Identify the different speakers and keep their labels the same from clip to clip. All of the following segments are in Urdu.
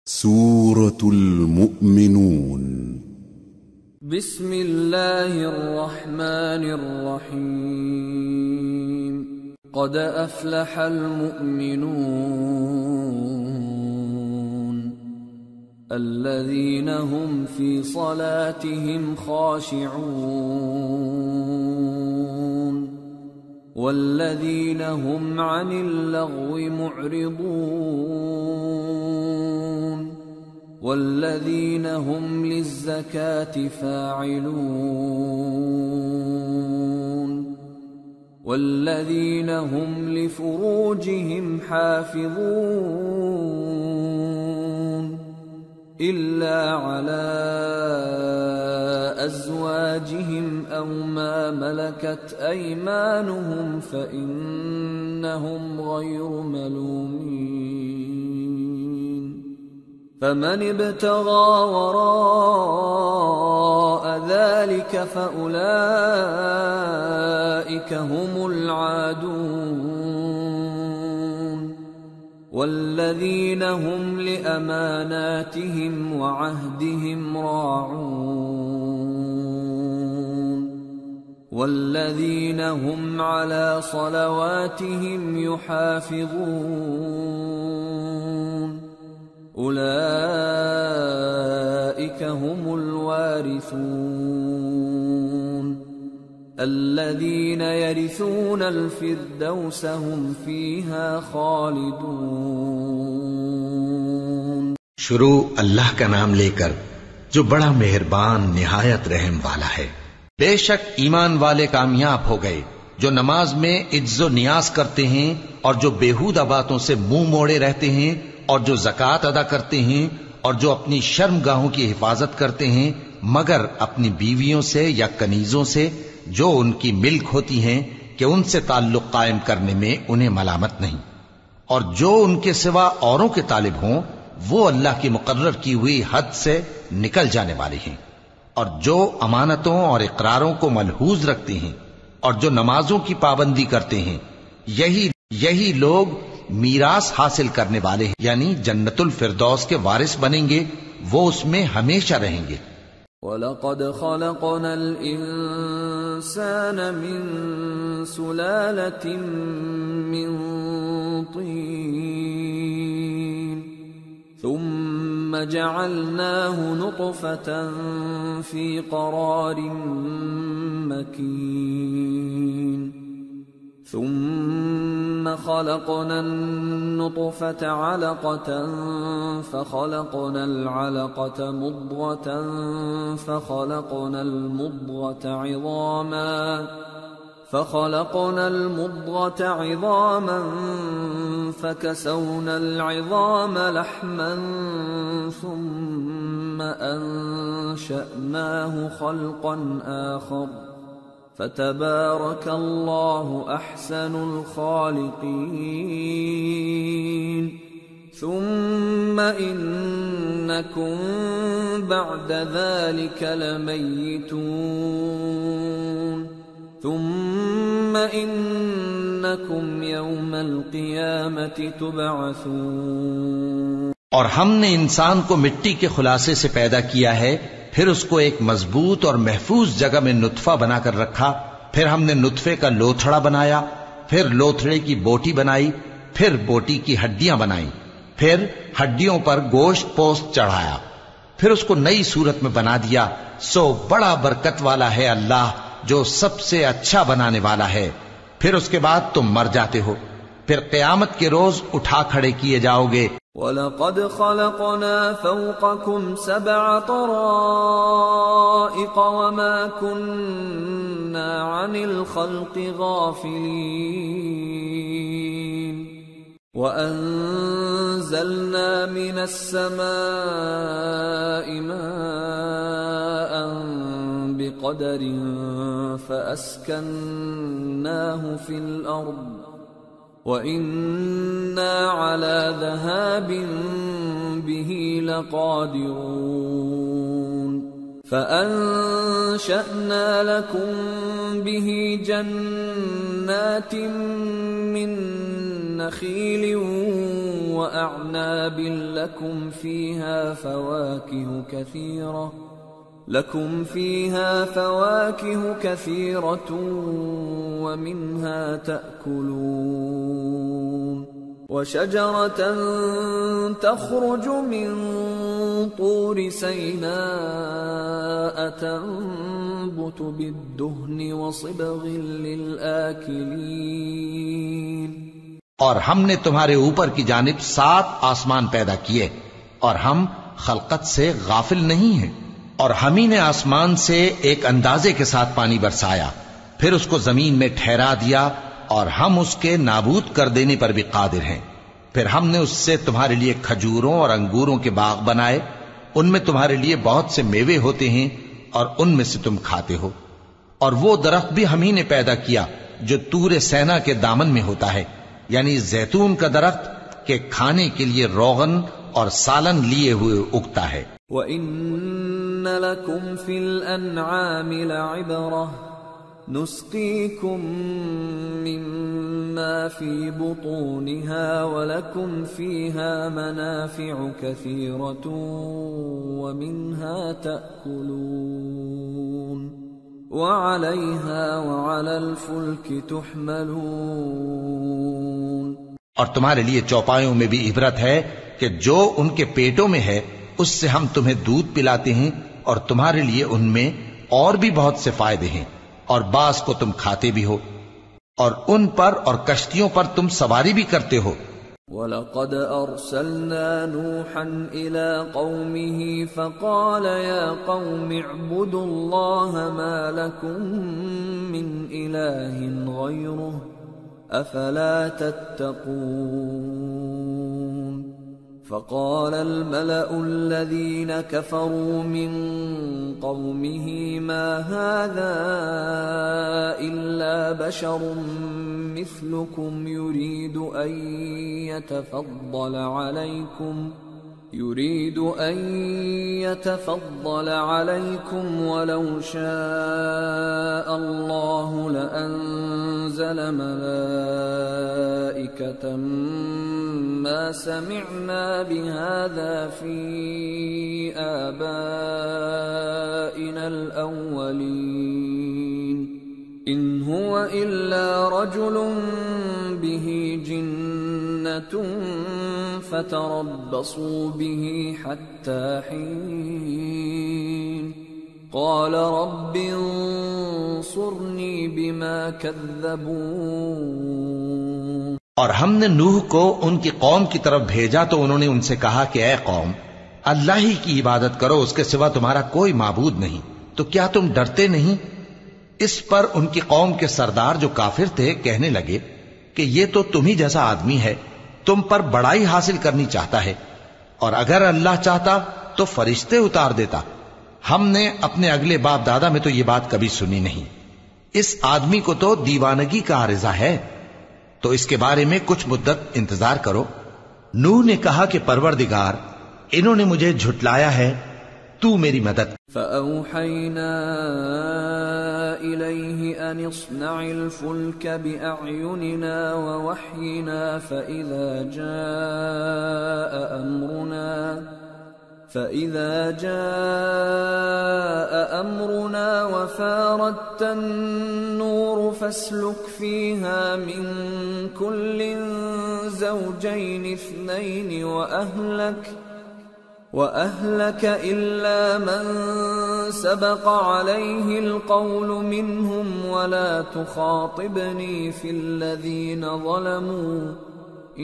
Speaker 1: سورة المؤمنون.
Speaker 2: بسم الله الرحمن الرحيم. قد أفلح المؤمنون الذين هم في صلاتهم خاشعون والذين هم عن اللغو معرضون والذين هم للزكاة فاعلون والذين هم لفروجهم حافظون إلا على أزواجهم أو ما ملكت أيمانهم فإنهم غير ملومين. فمن ابتغى وراء ذلك فأولئك هم العادون والذين هم لأماناتهم وعهدهم راعون والذين هم على صلواتهم يحافظون أولئك هم الوارثون الذين يرثون الفردوس هم فيها خالدون.
Speaker 3: شروع اللہ کا نام لے کر جو بڑا مہربان نہایت رحم والا ہے. بے شک ایمان والے کامیاب ہو گئے جو نماز میں عجز و نیاز کرتے ہیں اور جو بیہودہ باتوں سے منہ موڑے رہتے ہیں اور جو زکوٰۃ ادا کرتے ہیں اور جو اپنی شرم گاہوں کی حفاظت کرتے ہیں مگر اپنی بیویوں سے یا کنیزوں سے جو ان کی ملک ہوتی ہیں کہ ان سے تعلق قائم کرنے میں انہیں ملامت نہیں، اور جو ان کے سوا اوروں کے طالب ہوں وہ اللہ کی مقرر کی ہوئی حد سے نکل جانے والے ہیں، اور جو امانتوں اور اقراروں کو ملحوظ رکھتے ہیں اور جو نمازوں کی پابندی کرتے ہیں یہی لوگ میراث حاصل کرنے والے ہیں، یعنی جنت الفردوس کے وارث بنیں گے، وہ اس میں ہمیشہ رہیں گے.
Speaker 2: وَلَقَدْ خَلَقْنَا الْإِنسَانَ مِنْ سُلَالَةٍ مِّنْ طِينٍ ثُمَّ جَعَلْنَاهُ نُطْفَةً فِي قَرَارٍ مَّكِينٍ ثم خلقنا النطفة علقة فخلقنا العلقة مضغة فخلقنا المضغة عظاما فكسونا العظام لحما ثم أنشأناه خلقا آخر فتبارك الله أحسن الخالقين. ثم إنكم بعد ذلك لميتون ثم إنكم يوم القيامة تبعثون.
Speaker 3: اور ہم نے انسان کو مٹی کے خلاصے سے پیدا کیا ہے، پھر اس کو ایک مضبوط اور محفوظ جگہ میں نطفہ بنا کر رکھا، پھر ہم نے نطفے کا لوتھڑا بنایا، پھر لوتھڑے کی بوٹی بنائی، پھر بوٹی کی ہڈیاں بنائیں، پھر ہڈیوں پر گوشت پوست چڑھایا، پھر اس کو نئی صورت میں بنا دیا. سو بڑا برکت والا ہے اللہ جو سب سے اچھا بنانے والا ہے. پھر اس کے بعد تم مر جاتے ہو، پھر قیامت کے روز اٹھا کھڑے کیے جاؤ گے.
Speaker 2: وَلَقَدْ خَلَقْنَا فَوْقَكُمْ سَبْعَ طَرَائِقَ وَمَا كُنَّا عَنِ الْخَلْقِ غَافِلِينَ وَأَنزَلْنَا مِنَ السَّمَاءِ مَاءً بِقَدَرٍ فَأَسْكَنَّاهُ فِي الْأَرْضِ وَإِنَّا عَلَى ذَهَابٍ بِهِ لَقَادِرُونَ. فَأَنشَأْنَا لَكُم بِهِ جَنَّاتٍ مِّن نخيل وأعناب لكم فيها فواكه كثيرة ومنها تأكلون وشجرة تخرج من طور سيناء تنبت بالدهن وصبغ للآكلين
Speaker 3: اور ہم نے تمہارے اوپر کی جانب 7 آسمان پیدا کیے اور ہم خلقت سے غافل نہیں ہیں، اور ہم ہی نے آسمان سے ایک اندازے کے ساتھ پانی برسایا، پھر اس کو زمین میں ٹھہرا دیا، اور ہم اس کے نابود کر دینے پر بھی قادر ہیں۔ پھر ہم نے اس سے تمہارے لیے کھجوروں اور انگوروں کے باغ بنائے، ان میں تمہارے لیے بہت سے میوے ہوتے ہیں اور ان میں سے تم کھاتے ہو۔ اور وہ درخت بھی ہم ہی نے پیدا کیا جو طور سینا کے دامن میں ہوتا ہے، یعنی زیتون کا درخت کہ کھانے کے لیے روغن اور سالن لیے ہوئے اگتا ہے۔
Speaker 2: وَإِنَّ لَكُمْ فِي الْأَنْعَامِ لَعِبْرَةً نُسْقِيكُم مِّمَّا فِي بُطُونِهَا وَلَكُمْ فِيهَا مَنَافِعُ كَثِيرَةٌ وَمِنْهَا تَأْكُلُونَ وَعَلَيْهَا وَعَلَى الْفُلْكِ تُحْمَلُونَ
Speaker 3: اور تمہارے لیے چوپایوں میں بھی عبرت ہے کہ جو ان کے پیٹوں میں ہے اس سے ہم تمہیں دودھ پلاتے ہیں، اور تمہارے لیے ان میں اور بھی بہت سے فائدے ہیں، اور بعض کو تم کھاتے بھی ہو، اور ان پر اور کشتیوں پر تم سواری بھی کرتے ہو۔
Speaker 2: وَلَقَدْ أَرْسَلْنَا نُوحًا إِلَىٰ قَوْمِهِ فَقَالَ يَا قَوْمِ اعْبُدُوا اللَّهَ مَا لَكُم مِّنْ إِلَٰهٍ غَيْرُهُ أَفَلَا تَتَّقُونَ فَقَالَ الْمَلَأُ الَّذِينَ كَفَرُوا مِن قَوْمِهِ مَا هَٰذَا إِلَّا بَشَرٌ مِّثْلُكُمْ يُرِيدُ أَن يَتَفَضَّلَ عَلَيْكُمْ وَلَوْ شَاءَ اللَّهُ لَأَنزَلَ مَلَائِكَةً مَّا سَمِعْنَا بِهَٰذَا فِي آبَائِنَا الْأَوَّلِينَ إِنْ هُوَ إِلَّا رَجُلٌ بِهِ جِنَّةٌ فَتَرَبَّصُوا بِهِ حَتَّىٰ حِينٍ قَالَ رَبِّ انصُرْنِي بِمَا كَذَّبُونِ
Speaker 3: اور ہم نے نوح کو ان کی قوم کی طرف بھیجا تو انہوں نے ان سے کہا کہ اے قوم، اللہ ہی کی عبادت کرو، اس کے سوا تمہارا کوئی معبود نہیں، تو کیا تم ڈرتے نہیں؟ اس پر ان کی قوم کے سردار جو کافر تھے کہنے لگے کہ یہ تو تم ہی جیسا آدمی ہے، تم پر بڑائی حاصل کرنی چاہتا ہے، اور اگر اللہ چاہتا تو فرشتے اتار دیتا۔ ہم نے اپنے اگلے باپ دادا میں تو یہ بات کبھی سنی نہیں، اس آدمی کو تو دیوانگی کا عارضہ ہے، تو اس کے بارے میں کچھ مدت انتظار کرو۔ نوح نے کہا کہ پروردگار، انہوں نے مجھے جھٹلایا ہے، تو میری مدد۔
Speaker 2: فَأَوْحَيْنَا إِلَيْهِ أَنِ اصْنَعِ الْفُلْكَ بِأَعْيُنِنَا وَوَحْيِنَا فَإِذَا جَاءَ أَمْرُنَا وَفَارَتِ النُّورُ فَاسْلُكْ فِيهَا مِن كُلٍّ زَوْجَيْنِ اثْنَيْنِ وَأَهْلَكَ إِلَّا مَن سَبَقَ عَلَيْهِ الْقَوْلُ مِنْهُمْ وَلَا تُخَاطِبْنِي فِي الَّذِينَ ظَلَمُوا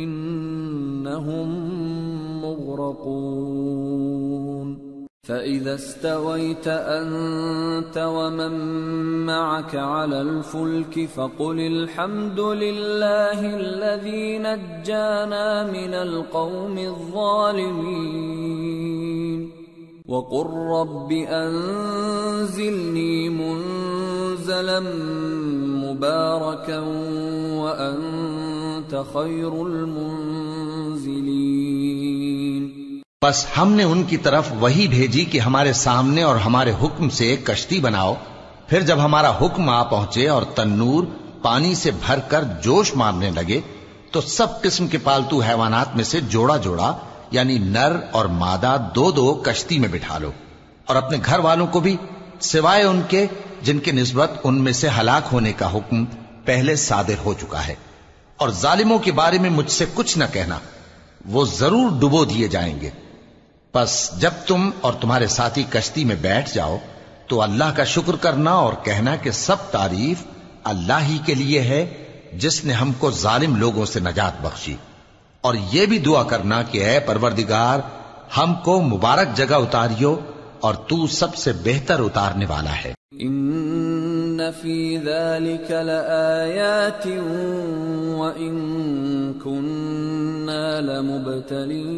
Speaker 2: إِنَّهُمْ مُغْرَقُونَ فَإِذَا اسْتَوَيْتَ أَنْتَ وَمَن مَّعَكَ عَلَى الْفُلْكِ فَقُلِ الْحَمْدُ لِلَّهِ الَّذِي نَجَّانَا مِنَ الْقَوْمِ الظَّالِمِينَ وَقُل رَّبِّ أَنزِلْنِي مُنزَلًا مُبَارَكًا وَأَنتَ خَيْرُ الْمُنزِلِينَ۔
Speaker 3: بس ہم نے ان کی طرف وہی بھیجی کہ ہمارے سامنے اور ہمارے حکم سے ایک کشتی بناؤ، پھر جب ہمارا حکم آ پہنچے اور تنور پانی سے بھر کر جوش مارنے لگے تو سب قسم کے پالتو حیوانات میں سے جوڑا جوڑا یعنی نر اور مادہ دو دو کشتی میں بٹھا لو، اور اپنے گھر والوں کو بھی سوائے ان کے جن کی نسبت ان میں سے ہلاک ہونے کا حکم پہلے صادر ہو چکا ہے، اور ظالموں کے بارے میں مجھ سے کچھ نہ کہنا، وہ ضرور ڈبو دیے جائیں گے۔ پس جب تم اور تمہارے ساتھی کشتی میں بیٹھ جاؤ تو اللہ کا شکر کرنا اور کہنا کہ سب تعریف اللہ ہی کے لیے ہے جس نے ہم کو ظالم لوگوں سے نجات بخشی، اور یہ بھی دعا کرنا کہ اے پروردگار ہم کو مبارک جگہ اتاریو اور تو سب سے بہتر اتارنے والا ہے۔
Speaker 2: ان فی ذلک لآیات وان کننا لمبتلین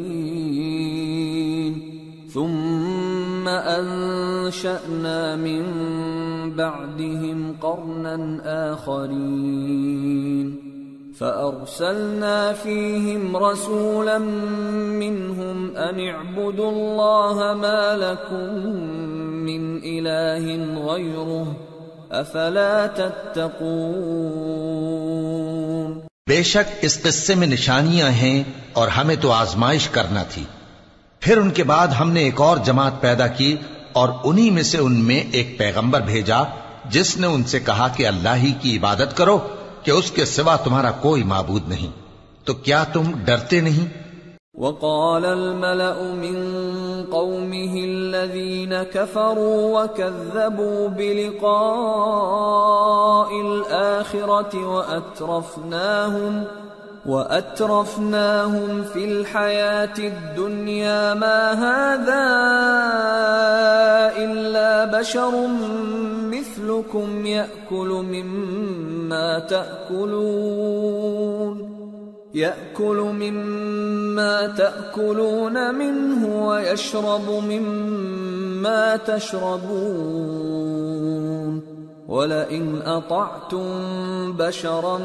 Speaker 2: ثم انشأنا من بعدهم قرنا آخرین فأرسلنا فيهم رسولا منهم أن اعبدوا الله ما لكم من إله غيره أفلا تتقون۔
Speaker 3: بے شک اس قصے میں نشانیاں ہیں اور ہمیں تو آزمائش کرنا تھی۔ پھر ان کے بعد ہم نے ایک اور جماعت پیدا کی اور انہی میں سے ان میں ایک پیغمبر بھیجا جس نے ان سے کہا کہ اللہ ہی کی عبادت کرو کہ اس کے سوا تمہارا کوئی معبود نہیں، تو کیا تم ڈرتے نہیں؟
Speaker 2: وقال الملأ من قومه الذين كفروا وكذبوا بلقاء الآخرة وأترفناهم في الحياة الدنيا ما هذا إلا بشر مثلكم يأكل مما تأكلون منه ويشرب مما تشربون ولئن أطعتم بشرا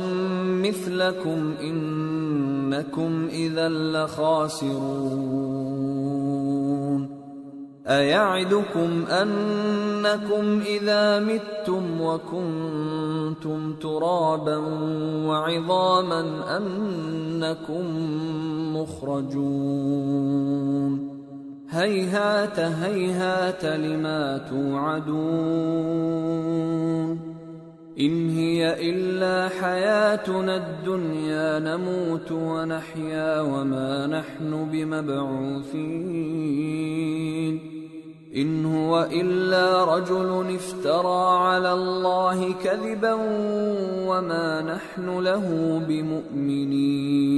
Speaker 2: مثلكم إنكم إذا لخاسرون أيعدكم أنكم إذا متم وكنتم ترابا وعظاما أنكم مخرجون هيهات هيهات لما توعدون إن هي إلا حياتنا الدنيا نموت ونحيا وما نحن بمبعوثين إن هو إلا رجل افترى على الله كذبا وما نحن له بمؤمنين۔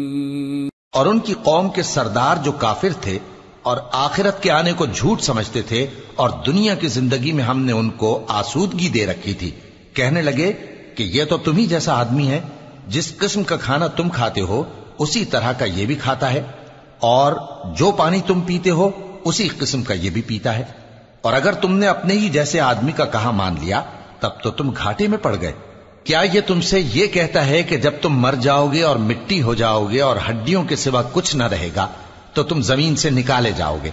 Speaker 3: اور ان کی قوم کے سردار جو کافر تھے اور آخرت کے آنے کو جھوٹ سمجھتے تھے اور دنیا کی زندگی میں ہم نے ان کو آسودگی دے رکھی تھی، کہنے لگے کہ یہ تو تم ہی جیسا آدمی ہے، جس قسم کا کھانا تم کھاتے ہو اسی طرح کا یہ بھی کھاتا ہے، اور جو پانی تم پیتے ہو اسی قسم کا یہ بھی پیتا ہے، اور اگر تم نے اپنے ہی جیسے آدمی کا کہا مان لیا تب تو تم گھاٹے میں پڑ گئے۔ کیا یہ تم سے یہ کہتا ہے کہ جب تم مر جاؤ گے اور مٹی ہو جاؤ گے اور ہڈیوں کے سوا کچھ نہ رہے گا تو تم زمین سے نکالے جاؤ گے؟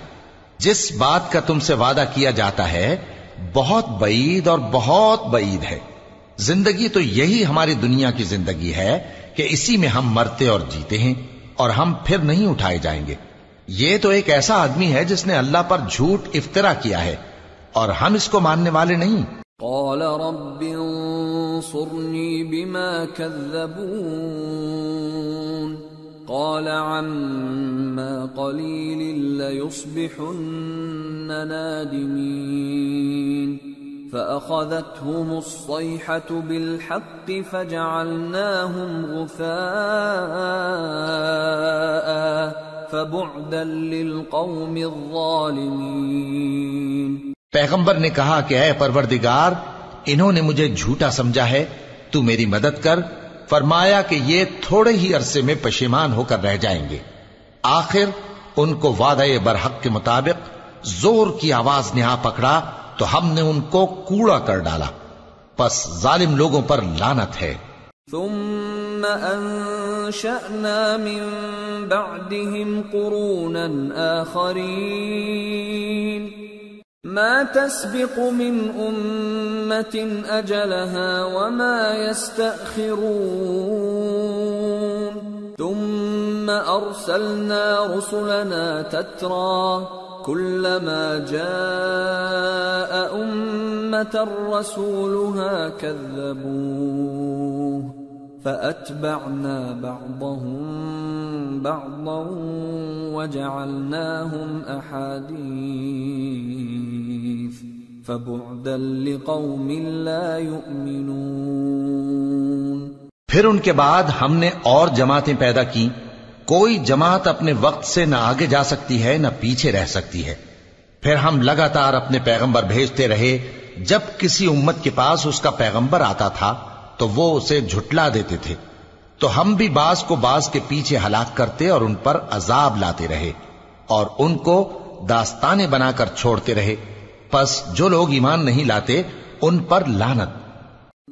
Speaker 3: جس بات کا تم سے وعدہ کیا جاتا ہے بہت بعید اور بہت بعید ہے۔ زندگی تو یہی ہماری دنیا کی زندگی ہے کہ اسی میں ہم مرتے اور جیتے ہیں اور ہم پھر نہیں اٹھائے جائیں گے۔ یہ تو ایک ایسا آدمی ہے جس نے اللہ پر جھوٹ افطرا کیا ہے اور ہم اس کو ماننے والے نہیں۔
Speaker 2: قال رب انصرني بما كذبون قال عما قليل ليصبحن نادمين فأخذتهم الصيحة بالحق فجعلناهم غثاء فبعدا للقوم الظالمين۔
Speaker 3: پیغمبر نے کہا کہ اے پروردگار انہوں نے مجھے جھوٹا سمجھا ہے، تو میری مدد کر۔ فرمایا کہ یہ تھوڑے ہی عرصے میں پشیمان ہو کر رہ جائیں گے۔ آخر ان کو وعدہ برحق کے مطابق زور کی آواز نے آ پکڑا تو ہم نے ان کو کوڑا کر ڈالا، پس ظالم لوگوں پر لعنت ہے۔
Speaker 2: ثم انشأنا من بعدهم قرونا آخرين ما تسبق من أمة أجلها وما يستأخرون ثم أرسلنا رسلنا تترى كلما جاء أمة رسولها كذبوه فأتبعنا بعضهم بعضا وجعلناهم أحاديث فبعدا لقوم لا يؤمنون۔
Speaker 3: پھر ان کے بعد ہم نے اور جماعتیں پیدا کی، کوئی جماعت اپنے وقت سے نہ آگے جا سکتی ہے نہ پیچھے رہ سکتی ہے۔ پھر ہم لگاتار اپنے پیغمبر بھیجتے رہے، جب کسی امت کے پاس اس کا پیغمبر آتا تھا تو وہ اسے جھٹلا دیتے تھے، تو ہم بھی بعض کو بعض کے پیچھے ہلاک کرتے اور ان پر عذاب لاتے رہے اور ان کو داستانیں بنا کر چھوڑتے رہے، پس جو لوگ ایمان نہیں لاتے ان پر لعنت۔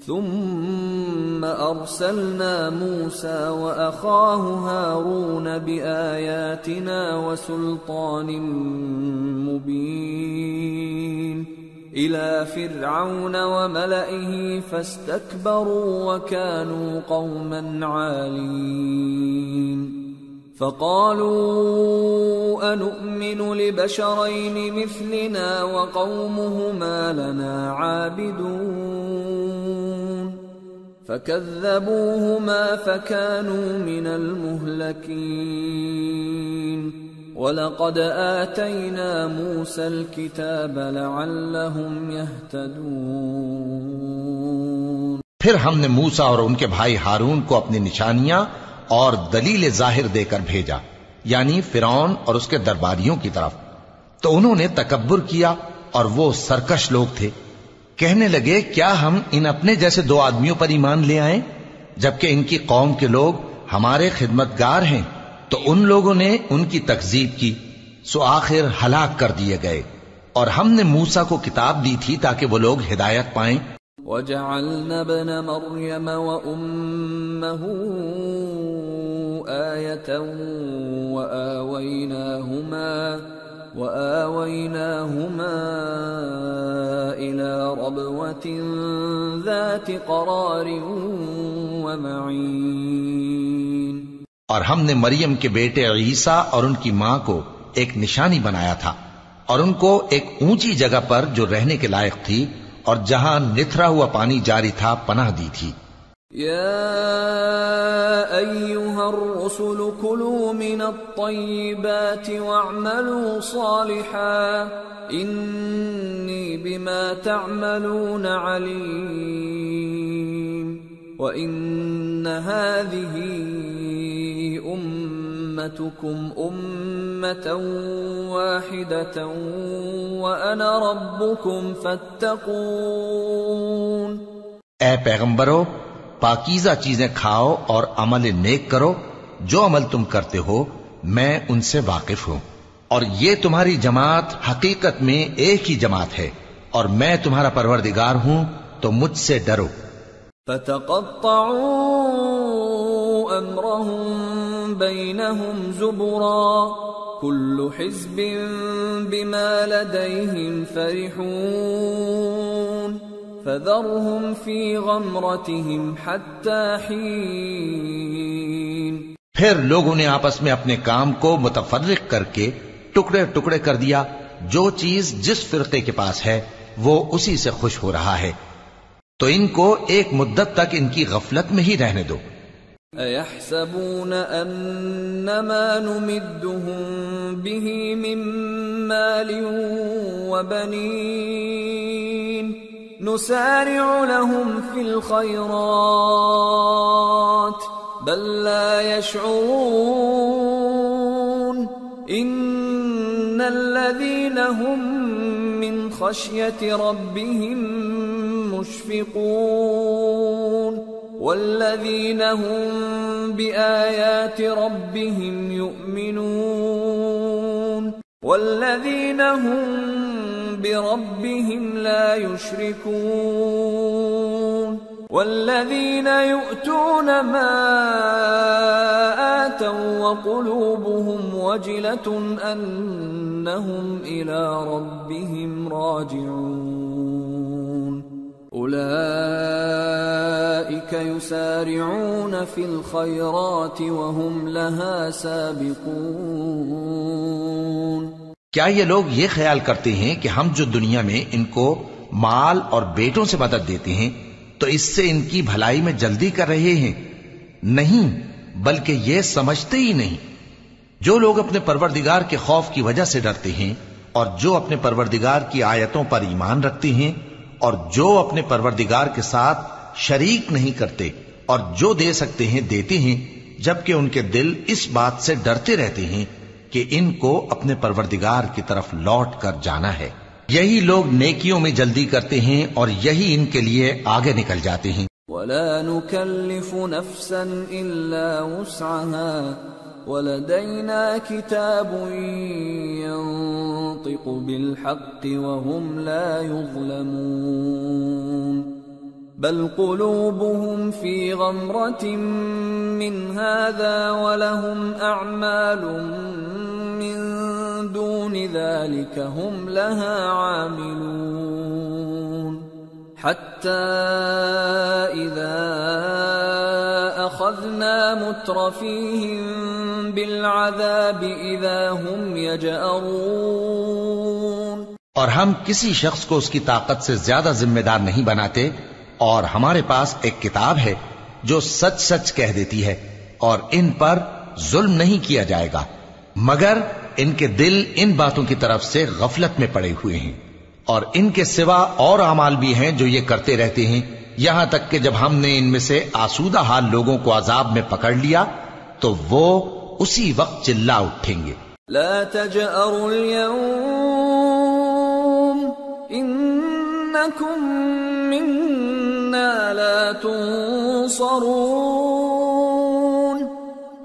Speaker 2: ثم أرسلنا موسى وأخاه هارون بآياتنا وسلطان مبين إلى فرعون وملئه فاستكبروا وكانوا قوما عالين فقالوا أنؤمن لبشرين مثلنا وقومهما لنا عابدون فكذبوهما فكانوا من المهلكين وَلَقَدْ آتَيْنَا مُوسَى الْكِتَابَ لَعَلَّهُمْ يَهْتَدُونَ۔
Speaker 3: پھر ہم نے موسیٰ اور ان کے بھائی ہارون کو اپنی نشانیاں اور دلیل ظاہر دے کر بھیجا، یعنی فرعون اور اس کے درباریوں کی طرف، تو انہوں نے تکبر کیا اور وہ سرکش لوگ تھے، کہنے لگے کیا ہم ان اپنے جیسے دو آدمیوں پر ایمان لے آئیں جبکہ ان کی قوم کے لوگ ہمارے خدمتگار ہیں۔ تو ان لوگوں نے ان کی تکذیب کی، سو آخر ہلاک کر دیے گئے، اور ہم نے موسیٰ کو کتاب دی تھی تاکہ وہ لوگ ہدایت پائیں۔
Speaker 2: وَجَعَلْنَا ابْنَ مَرْيَمَ وَأُمَّهُ آيَةً وَآوَيْنَاهُمَا إِلَى رَبْوَةٍ ذَاتِ قَرَارٍ وَمَعِينٍ۔
Speaker 3: اور ہم نے مریم کے بیٹے عیسیٰ اور ان کی ماں کو ایک نشانی بنایا تھا، اور ان کو ایک اونچی جگہ پر جو رہنے کے لائق تھی اور جہاں نتھرا ہوا پانی جاری تھا پناہ دی تھی۔
Speaker 2: یا ایھا الرسل کلوا من الطیبات واعملوا صالحا انی بما تعملون علیم وَإِنَّ هَذِهِ أُمَّتُكُمْ أُمَّةً وَاحِدَةً وَأَنَا رَبُّكُمْ فَاتَّقُونِ۔
Speaker 3: اے پیغمبرو، پاکیزہ چیزیں کھاؤ اور عمل نیک کرو، جو عمل تم کرتے ہو میں ان سے واقف ہوں، اور یہ تمہاری جماعت حقیقت میں ایک ہی جماعت ہے، اور میں تمہارا پروردگار ہوں تو مجھ سے ڈرو۔
Speaker 2: فَتَقَطَّعُوا أَمْرَهُمْ بَيْنَهُمْ زُبُرًا كُلُّ حِزْبٍ بِمَا لَدَيْهِمْ فَرِحُونَ فَذَرْهُمْ فِي غَمْرَتِهِمْ حَتَّى حِينٍ۔
Speaker 3: پھر لوگوں نے آپس میں اپنے کام کو متفرق کر کے ٹکڑے ٹکڑے کر دیا، جو چیز جس فرقے کے پاس ہے وہ اسی سے خوش ہو رہا ہے، تو ان کو ایک مدت تک ان کی غفلت میں ہی رہنے دو۔
Speaker 2: أَيَحْسَبُونَ أَنَّمَا نُمِدُّهُم بِهِ مِن مَّالٍ وَبَنِينَ نُسَارِعُ لَهُمْ فِي الْخَيْرَاتِ بَل لَّا يَشْعُرُونَ إِنَّ الَّذِينَ هُم مِّنْ خَشْيَةِ رَبِّهِم مشفقون والذين هم بآيات ربهم يؤمنون والذين هم بربهم لا يشركون والذين يؤتون ما آتوا وقلوبهم وجلة أنهم إلى ربهم راجعون أولئك يسارعون في الخيرات وهم لها سابقون.
Speaker 3: کیا یہ لوگ یہ خیال کرتے ہیں کہ ہم جو دنیا میں ان کو مال اور بیٹوں سے مدد دیتے ہیں تو اس سے ان کی بھلائی میں جلدی کر رہے ہیں؟ نہیں، بلکہ یہ سمجھتے ہی نہیں. جو لوگ اپنے پروردگار کے خوف کی وجہ سے ڈرتے ہیں اور جو اپنے پروردگار کی آیتوں پر ایمان رکھتے ہیں اور جو اپنے پروردگار کے ساتھ شریک نہیں کرتے اور جو دے سکتے ہیں دیتے ہیں، جبکہ ان کے دل اس بات سے ڈرتے رہتے ہیں کہ ان کو اپنے پروردگار کی طرف لوٹ کر جانا ہے. یہی لوگ نیکیوں میں جلدی کرتے ہیں اور یہی ان کے لیے آگے نکل جاتے ہیں.
Speaker 2: ولا نكلف نفسا الا وسعها ولدينا كتاب ينطق بالحق وهم لا يظلمون. بل قلوبهم في غمرة من هذا ولهم أعمال من دون ذلك هم لها عاملون. حتى إذا أخذنا مترفيهم بالعذاب إذا هم يجأرون.
Speaker 3: اور ہم کسی شخص کو اس کی طاقت سے زیادہ ذمہ دار نہیں بناتے، اور ہمارے پاس ایک کتاب ہے جو سچ سچ کہہ دیتی ہے، اور ان پر ظلم نہیں کیا جائے گا، مگر ان کے دل ان باتوں کی طرف سے غفلت میں پڑے ہوئے ہیں. اور ان کے سوا اور اعمال بھی ہیں جو یہ کرتے رہتے ہیں، یہاں تک کہ جب ہم نے ان میں سے آسودہ حال لوگوں کو عذاب میں پکڑ لیا تو وہ اسی وقت چلا اٹھیں گے.
Speaker 2: لا تجأروا اليوم انکم منا لا تنصرون.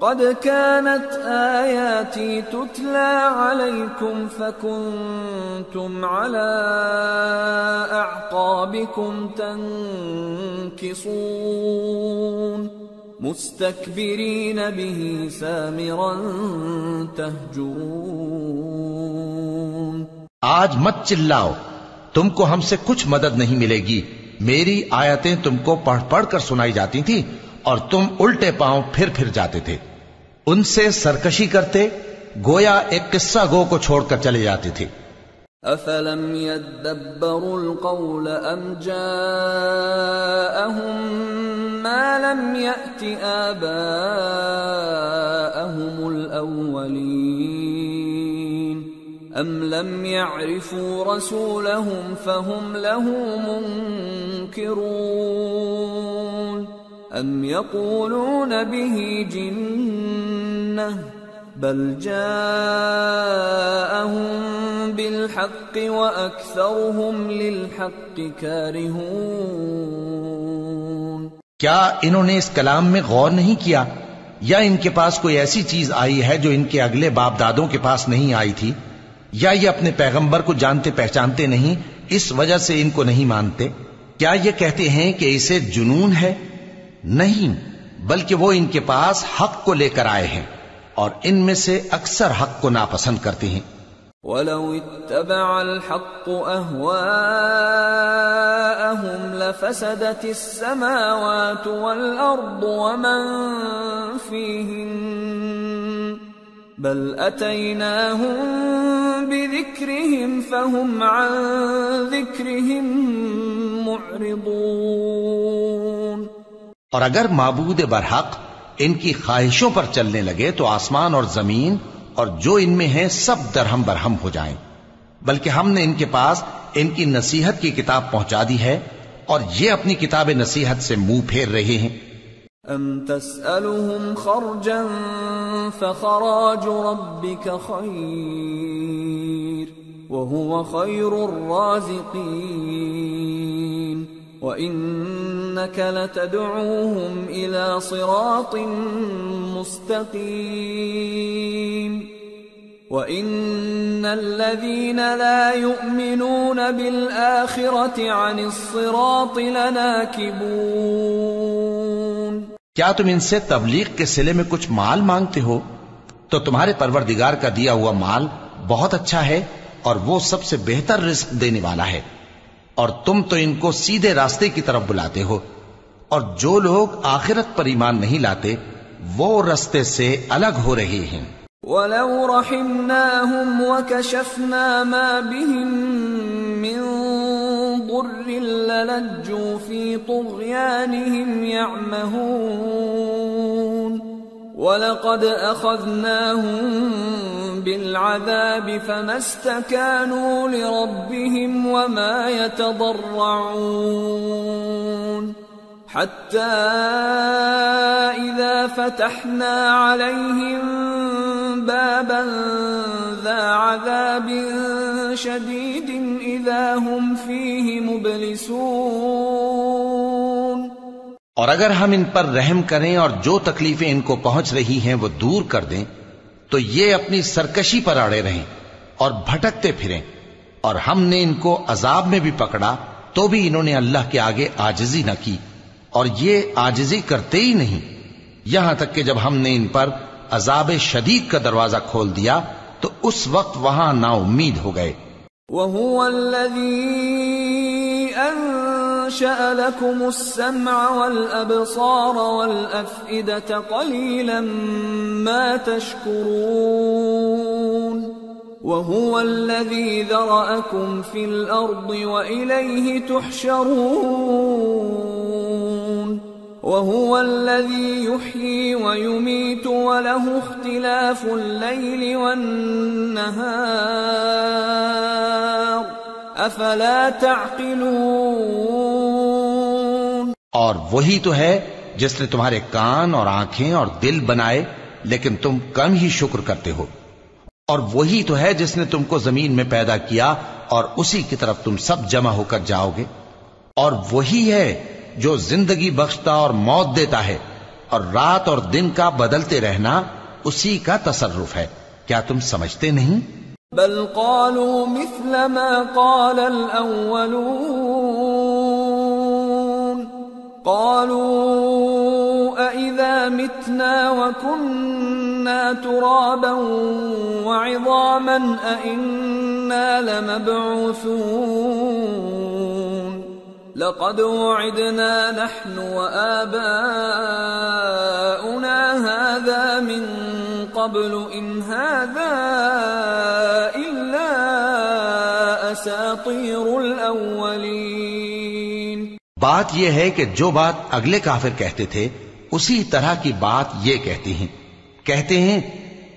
Speaker 2: قد كانت آياتي تتلى عليكم فكنتم على أعقابكم تنكصون مستكبرين به سامرا تهجرون.
Speaker 3: آج مت چلاؤ، تم کو ہم سے کچھ مدد نہیں ملے گی. میری آیتیں تم کو پڑھ پڑھ کر سنائی جاتی تھی اور تم الٹے پاؤں پھر پھر جاتے تھے. ان سے سرکشی کرتے گویا ایک قصہ گو کو چھوڑ کر چلے جاتے تھے.
Speaker 2: افلم يدبروا القول ام جاءهم ما لم يأت آباءهم الأولين ام لم يعرفوا رسولهم فهم له منكرون ام يقولون به جنة بل جاءهم بالحق وأكثرهم للحق كارهون.
Speaker 3: کیا انہوں نے اس کلام میں غور نہیں کیا، یا ان کے پاس کوئی ایسی چیز آئی ہے جو ان کے اگلے باپ دادوں کے پاس نہیں آئی تھی، یا یہ اپنے پیغمبر کو جانتے پہچانتے نہیں اس وجہ سے ان کو نہیں مانتے؟ کیا یہ کہتے ہیں کہ اسے جنون ہے؟ نہیں، بلکہ وہ ان کے پاس حق کو لے کر آئے ہیں اور ان میں سے اکثر حق کو ناپسند کرتے ہیں.
Speaker 2: وَلَوِ اتَّبَعَ الْحَقُّ أَهْوَاءَهُمْ لَفَسَدَتِ السَّمَاوَاتُ وَالْأَرْضُ وَمَنْ فِيهِنَّ بَلْ أَتَيْنَاهُمْ بِذِكْرِهِمْ فَهُمْ عَنْ ذِكْرِهِمْ مُعْرِضُونَ.
Speaker 3: اور اگر معبود برحق ان کی خواہشوں پر چلنے لگے تو آسمان اور زمین اور جو ان میں ہیں سب درہم برہم ہو جائیں، بلکہ ہم نے ان کے پاس ان کی نصیحت کی کتاب پہنچا دی ہے اور یہ اپنی کتاب نصیحت سے منہ پھیر رہے ہیں.
Speaker 2: ام تسألهم خرجا فخراج ربك خير وهو خير الرازقين وإنك لتدعوهم إلى صراط مستقيم وإن الذين لا يؤمنون بالآخرة عن الصراط لناكبون.
Speaker 3: کیا تم ان سے تبلیغ کے صلے میں کچھ مال مانگتے ہو؟ تو تمہارے پروردگار کا دیا ہوا مال بہت اچھا ہے اور وہ سب سے بہتر رزق دینے والا ہے، اور تم تو ان کو سیدھے راستے کی طرف بلاتے ہو، اور جو لوگ آخرت پر ایمان نہیں لاتے وہ رستے سے الگ ہو رہے ہیں.
Speaker 2: وَلَوْ رَحِمْنَاهُمْ وَكَشَفْنَا مَا بِهِمْ مِنْ ضُرٍّ لَلَجُّوا فِي طُغْيَانِهِمْ يَعْمَهُونَ وَلَقَدْ أَخَذْنَاهُمْ بِالْعَذَابِ فَمَا اسْتَكَانُوا لِرَبِّهِمْ وَمَا يَتَضَرَّعُونَ حتى إذا فتحنا عليهم بابا ذا عذاب شديد إذا هم فيه مبلسون.
Speaker 3: اور اگر ہم ان پر رحم کریں اور جو تکلیفیں ان کو پہنچ رہی ہیں وہ دور کر دیں تو یہ اپنی سرکشی پر اڑے رہیں اور بھٹکتے پھریں. اور ہم نے ان کو عذاب میں بھی پکڑا تو بھی انہوں نے اللہ کے آگے عاجزی نہ کی اور یہ عاجزی کرتے ہی نہیں، یہاں تک کہ جب ہم نے ان پر عذاب شدید کا دروازہ کھول دیا تو اس وقت وہاں نا امید ہو گئے.
Speaker 2: وَهُوَ الَّذِي أَنشَأَ لَكُمُ السَّمْعَ وَالْأَبْصَارَ وَالْأَفْئِدَةَ قَلِيلًا مَا تَشْكُرُونَ. وَهُوَ الَّذِي ذَرَأَكُمْ فِي الْأَرْضِ وَإِلَيْهِ تُحْشَرُونَ. وَهُوَ الَّذِي يُحْيِي وَيُمِيتُ وَلَهُ اخْتِلَافُ اللَّيْلِ وَالنَّهَارِ أَفَلَا تَعْقِلُونَ.
Speaker 3: اور وہی تو ہے جس نے تمہارے کان اور آنکھیں اور دل بنائے لیکن تم کم ہی شکر کرتے ہو. اور وہی تو ہے جس نے تم کو زمین میں پیدا کیا اور اسی کی طرف تم سب جمع ہو کر جاؤ گے. اور وہی ہے جو زندگی بخشتا اور موت دیتا ہے اور رات اور دن کا بدلتے رہنا اسی کا تصرف ہے. کیا تم سمجھتے نہیں؟
Speaker 2: بل قالوا مثل ما قال الأولون قالوا أإذا متنا وكنا ترابا وعظاما أإنا لمبعوثون لقد وعدنا نحن وآباؤنا هذا من قبل إن هذا إلا أساطير الأولين.
Speaker 3: بات یہ ہے کہ جو بات اگلے کافر کہتے تھے اسی طرح کی بات یہ کہتے ہیں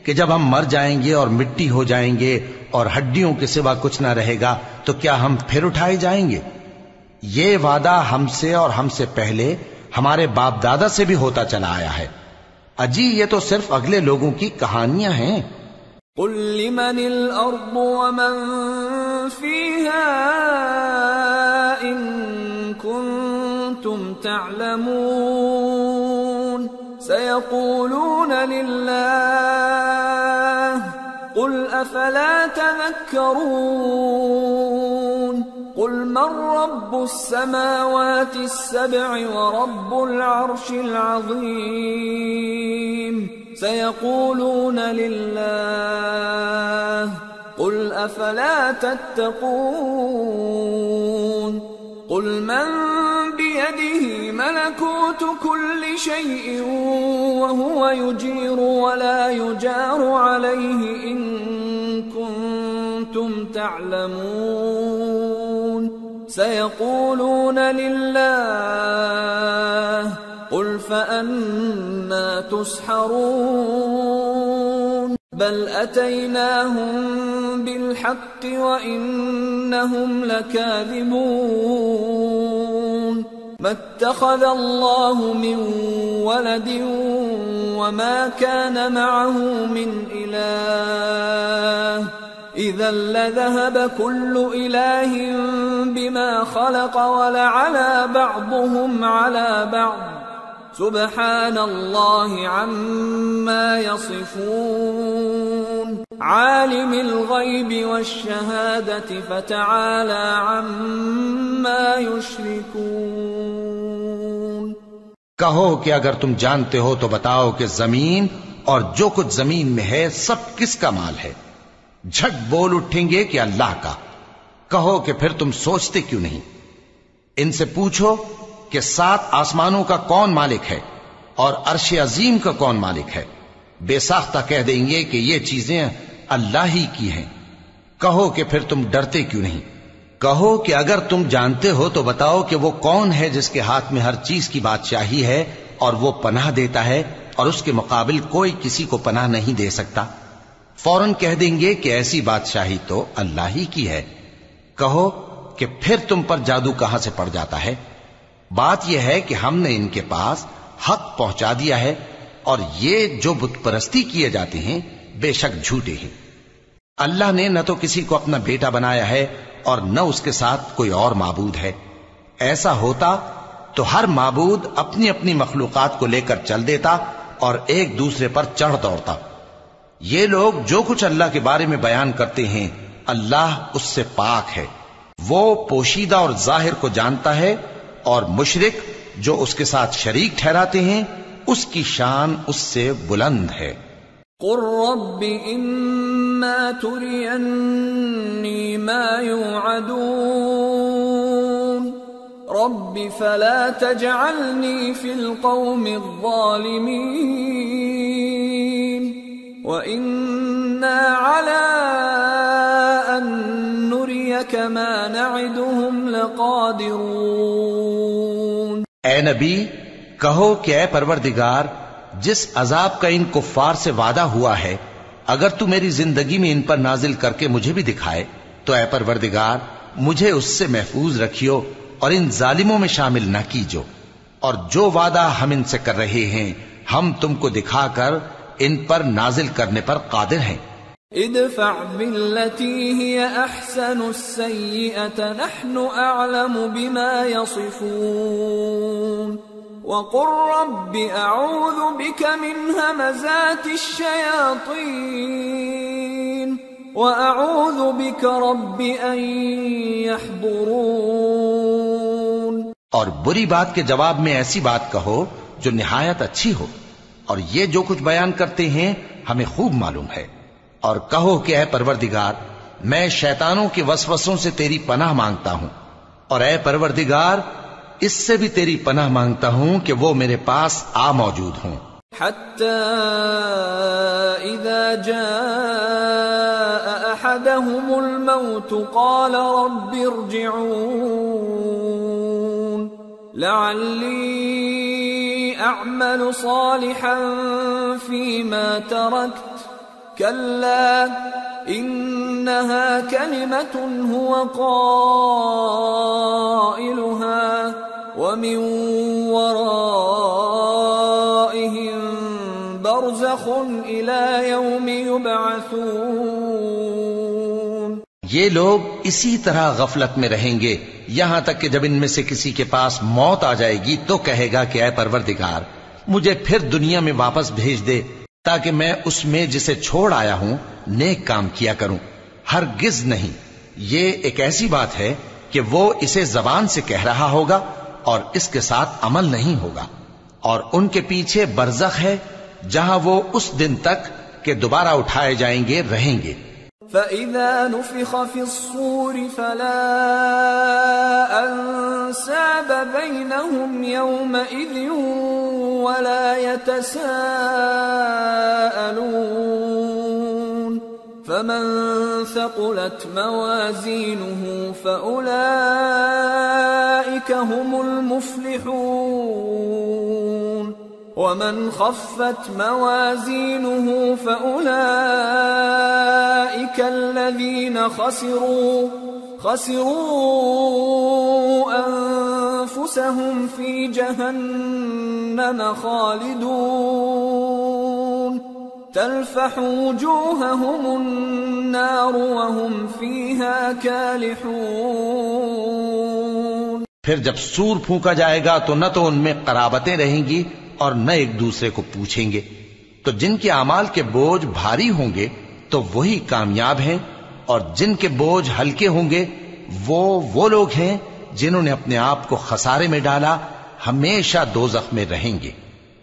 Speaker 3: کہ جب ہم مر جائیں گے اور مٹی ہو جائیں گے اور ہڈیوں کے سوا کچھ نہ رہے گا تو کیا ہم پھر اٹھائے جائیں گے؟ یہ وعدہ ہم سے اور ہم سے پہلے ہمارے باپ دادا سے بھی ہوتا چلا آیا ہے. اجی یہ تو صرف اگلے لوگوں کی کہانیاں ہیں.
Speaker 2: قل لمن الارض ومن فيها ان كنتم تعلمون سيقولون لله قل افلا تذكرون قل من رب السماوات السبع ورب العرش العظيم سيقولون لله قل أفلا تتقون قل من بيده ملكوت كل شيء وهو يجير ولا يجار عليه إن كنتم تعلمون سيقولون لله قل فأنا تسحرون بل أتيناهم بالحق وإنهم لكاذبون ما اتخذ الله من ولد وما كان معه من إله إذا لذهب كل إله بما خلق ولعلى بعضهم على بعض سبحان الله عما يصفون عالم الغيب والشهادة فتعالى عما يشركون.
Speaker 3: کہو کہ اگر تم جانتے ہو تو بتاؤ کہ زمین اور جو کچھ زمین میں ہے سب کس کا مال ہے؟ جھٹ بول اٹھیں گے کہ اللہ کا. کہو کہ پھر تم سوچتے کیوں نہیں؟ ان سے پوچھو کہ 7 آسمانوں کا کون مالک ہے اور عرش عظیم کا کون مالک ہے؟ بے ساختہ کہہ دیں گے کہ یہ چیزیں اللہ ہی کی ہیں۔ کہو کہ پھر تم ڈرتے کیوں نہیں؟ کہو کہ اگر تم جانتے ہو تو بتاؤ کہ وہ کون ہے جس کے ہاتھ میں ہر چیز کی بادشاہی ہے اور وہ پناہ دیتا ہے اور اس کے مقابل کوئی کسی کو پناہ نہیں دے سکتا۔ فوراً کہہ دیں گے کہ ایسی بادشاہی تو اللہ ہی کی ہے۔ کہو کہ پھر تم پر جادو کہاں سے پڑ جاتا ہے؟ بات یہ ہے کہ ہم نے ان کے پاس حق پہنچا دیا ہے، اور یہ جو بت پرستی کیے جاتے ہیں بے شک جھوٹے ہیں۔ اللہ نے نہ تو کسی کو اپنا بیٹا بنایا ہے اور نہ اس کے ساتھ کوئی اور معبود ہے۔ ایسا ہوتا تو ہر معبود اپنی اپنی مخلوقات کو لے کر چل دیتا اور ایک دوسرے پر چڑھ دوڑتا۔ یہ لوگ جو کچھ اللہ کے بارے میں بیان کرتے ہیں اللہ اس سے پاک ہے، وہ پوشیدہ اور ظاہر کو جانتا ہے، اور مشرک جو اس کے ساتھ شریک ٹھہراتے ہیں اس کی شان اس سے بلند ہے۔
Speaker 2: قل رب اما ترینی ما یوعدون رب فلا تجعلنی فی القوم الظالمین وإنا على أن نريك ما نعدهم لقادرون۔
Speaker 3: اے نبی کہو کہ اے پروردگار، جس عذاب کا ان کفار سے وعدہ ہوا ہے اگر تو میری زندگی میں ان پر نازل کر کے مجھے بھی دکھائے تو اے پروردگار مجھے اس سے محفوظ رکھیو اور ان ظالموں میں شامل نہ کیجو، اور جو وعدہ ہم ان سے کر رہے ہیں ہم تم کو دکھا کر ان پر نازل کرنے پر قادر ہیں۔
Speaker 2: ادفع بالتي هي احسن السيئة نحن اعلم بما يصفون وقل رب اعوذ بك من همزات الشياطين واعوذ بك رب ان يحضرون۔
Speaker 3: اور بری بات کے جواب میں ایسی بات کہو جو نہایت اچھی ہو، اور یہ جو کچھ بیان کرتے ہیں ہمیں خوب معلوم ہے۔ اور کہو کہ اے پروردگار میں شیطانوں کے وسوسوں سے تیری پناہ مانگتا ہوں، اور اے پروردگار اس سے بھی تیری پناہ مانگتا ہوں کہ وہ میرے پاس آ موجود ہوں۔
Speaker 2: حتى إذا جاء أحدهم الموت قال رب ارجعون لعلي أعمل صالحا فيما تركت كلا إنها كلمة هو قائلها ومن ورائهم برزخ إلى يوم يبعثون۔
Speaker 3: یہ لوگ اسی طرح غفلت میں رہیں گے یہاں تک کہ جب ان میں سے کسی کے پاس موت آ جائے گی تو کہے گا کہ اے پروردگار مجھے پھر دنیا میں واپس بھیج دے تاکہ میں اس میں جسے چھوڑ آیا ہوں نیک کام کیا کروں۔ ہرگز نہیں، یہ ایک ایسی بات ہے کہ وہ اسے زبان سے کہہ رہا ہوگا اور اس کے ساتھ عمل نہیں ہوگا، اور ان کے پیچھے برزخ ہے جہاں وہ اس دن تک کہ دوبارہ اٹھائے جائیں گے رہیں گے۔
Speaker 2: فَإِذَا نُفِخَ فِي الصُّورِ فَلَا أَنْسَابَ بَيْنَهُمْ يَوْمَئِذٍ وَلَا يَتَسَاءَلُونَ فَمَنْ ثَقُلَتْ مَوَازِينُهُ فَأُولَئِكَ هُمُ الْمُفْلِحُونَ وَمَنْ خَفَّتْ مَوَازِينُهُ فَأُولَئِكَ الَّذِينَ خَسِرُوا أَنفُسَهُمْ فِي جَهَنَّمَ خَالِدُونَ تَلْفَحُ وُجُوهَهُمُ النَّارُ وَهُمْ فِيهَا كَالِحُونَ۔
Speaker 3: پھر جب سور پھونکا جائے گا تو نہ تو ان میں قرابتیں رہیں گی اور نہ ایک دوسرے کو پوچھیں گے، تو جن کے اعمال کے بوجھ بھاری ہوں گے تو وہی کامیاب ہیں، اور جن کے بوجھ ہلکے ہوں گے وہ لوگ ہیں جنہوں نے اپنے آپ کو خسارے میں ڈالا، ہمیشہ دوزخ میں رہیں گے۔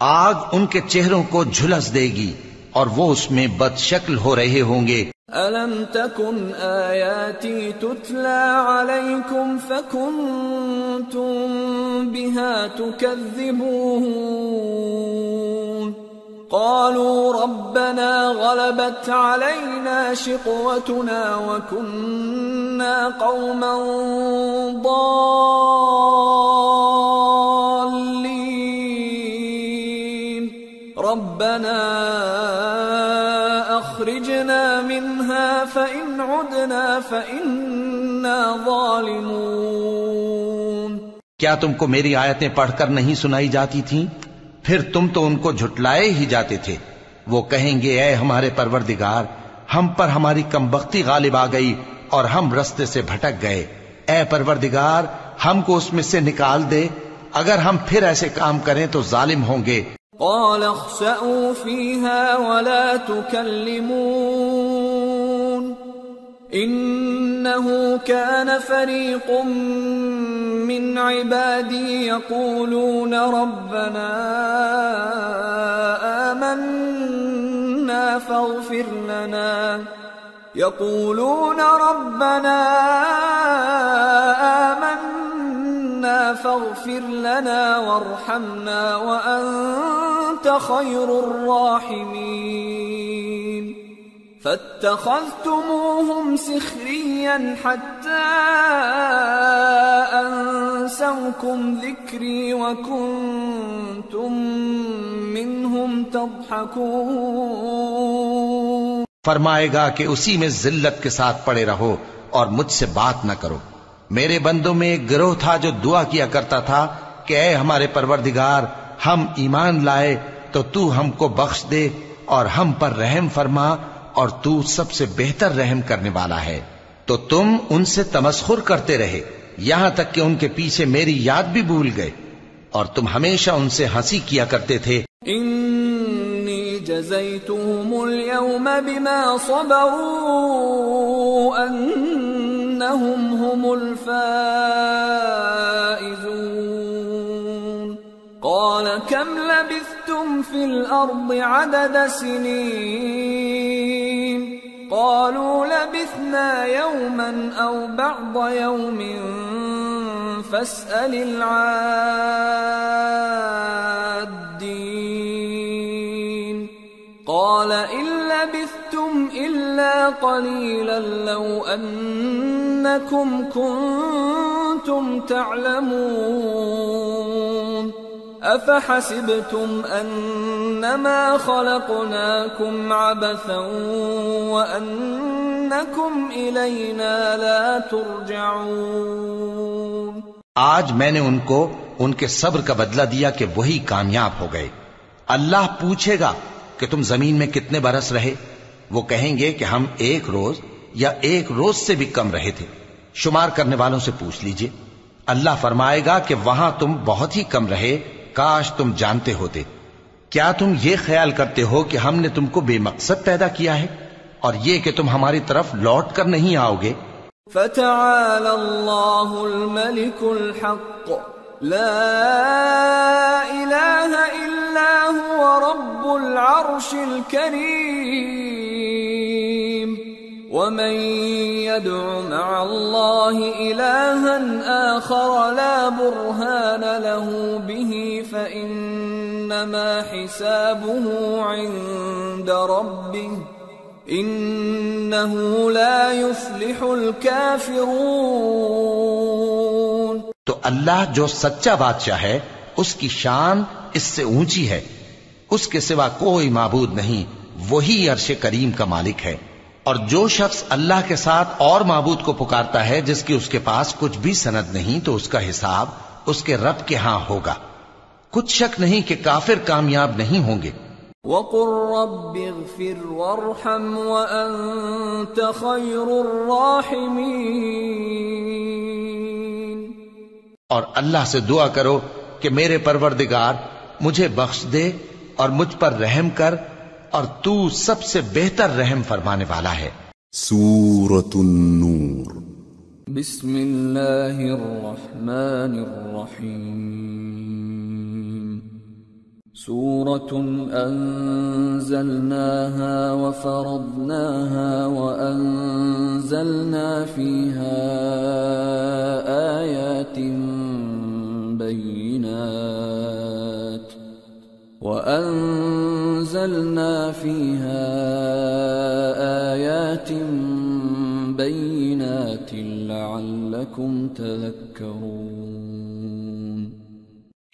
Speaker 3: آگ ان کے چہروں کو جھلس دے گی اور وہ اس میں بد شکل ہو رہے ہوں گے۔
Speaker 2: ألم تكن آياتي تتلى عليكم فكنتم بها تكذبون قالوا ربنا غلبت علينا شقوتنا وكنا قوما ضالين ربنا أخرجنا منها فإن عدنا فإنا ظالمون
Speaker 3: کیا تم کو میری آیتیں پڑھ کر نہیں سنائی جاتی تھیں؟ پھر تم تو ان کو جھٹلائے ہی جاتے تھے۔ وہ کہیں گے اے ہمارے پروردگار، ہم پر ہماری کمبختی غالب آ گئی اور ہم رستے سے بھٹک گئے۔ اے پروردگار، ہم کو اس میں سے نکال دے، اگر ہم پھر ایسے کام کریں تو ظالم ہوں گے۔
Speaker 2: قال اخسئوا فيها ولا تكلمون إنه كان فريق من عبادي يقولون ربنا آمنا فاغفر لنا وارحمنا وأنت خير الراحمين فاتخذتموهم سخريا حتى أنسوكم ذكري وكنتم منهم تضحكون
Speaker 3: فرمائے گا کہ اسی میں ذلت کے ساتھ پڑے رہو اور مجھ سے بات نہ کرو۔ میرے بندوں میں ایک گروہ تھا جو دعا کیا کرتا تھا کہ اے ہمارے پروردگار، ہم ایمان لائے تو تو ہم کو بخش دے اور ہم پر رحم فرما، اور تو سب سے بہتر رحم کرنے والا ہے۔ تو تم ان سے تمسخر کرتے رہے یہاں تک کہ ان کے پیچھے میری یاد بھی بھول گئے، اور تم ہمیشہ ان سے ہنسی کیا کرتے تھے۔
Speaker 2: انی جزیتهم اليوم بما صبروا انہم هم الفائزون قال كم لبثتم في الأرض عدد سنين قالوا لبثنا يوما أو بعض يوم فاسأل العادين قال إن لبثتم إلا قليلا لو أنكم كنتم تعلمون أفحسبتم أنما خلقناكم عبثا وأنكم إلينا لا ترجعون
Speaker 3: آج میں نے ان کو ان کے صبر کا بدلہ دیا کہ وہی کامیاب ہو گئے۔ اللہ پوچھے گا کہ تم زمین میں کتنے برس رہے؟ وہ کہیں گے کہ ہم 1 روز یا 1 روز سے بھی کم رہے تھے۔ شمار کرنے والوں سے پوچھ لیجئے۔ اللہ فرمائے گا کہ وہاں تم بہت ہی کم رہے، کاش تم جانتے ہوتے۔ کیا تم یہ خیال کرتے ہو کہ ہم نے تم کو بے مقصد پیدا کیا ہے اور یہ کہ تم ہماری طرف لوٹ کر نہیں آؤ گے؟
Speaker 2: فتعالى الله الملك الحق لا إله إلا هو رب العرش الكريم ومن يدع مع الله إلها آخر لا برهان له به فإنما حسابه عند ربه إنه لا يفلح الكافرون
Speaker 3: تو اللہ جو سچا بادشاہ ہے اس کی شان اس سے اونچی ہے، اس کے سوا کوئی معبود نہیں، وہی عرش کریم کا مالک ہے۔ اور جو شخص اللہ کے ساتھ اور معبود کو پکارتا ہے جس کی اس کے پاس کچھ بھی سند نہیں، تو اس کا حساب اس کے رب کے ہاں ہوگا۔ کچھ شک نہیں کہ کافر کامیاب نہیں ہوں گے۔
Speaker 2: وَقُلْ رَبِّ اغْفِرْ وَارْحَمْ وَأَنْتَ خَيْرُ الرَّاحِمِينَ
Speaker 3: اور اللہ سے دعا کرو کہ میرے پروردگار مجھے بخش دے اور مجھ پر رحم کر، اور تو سب سے بہتر رحم فرمانے والا ہے۔
Speaker 1: سورة النور
Speaker 2: بسم اللہ الرحمن الرحیم سورة أنزلناها وفرضناها وأنزلنا فيها آيات بينات لعلكم تذكرون۔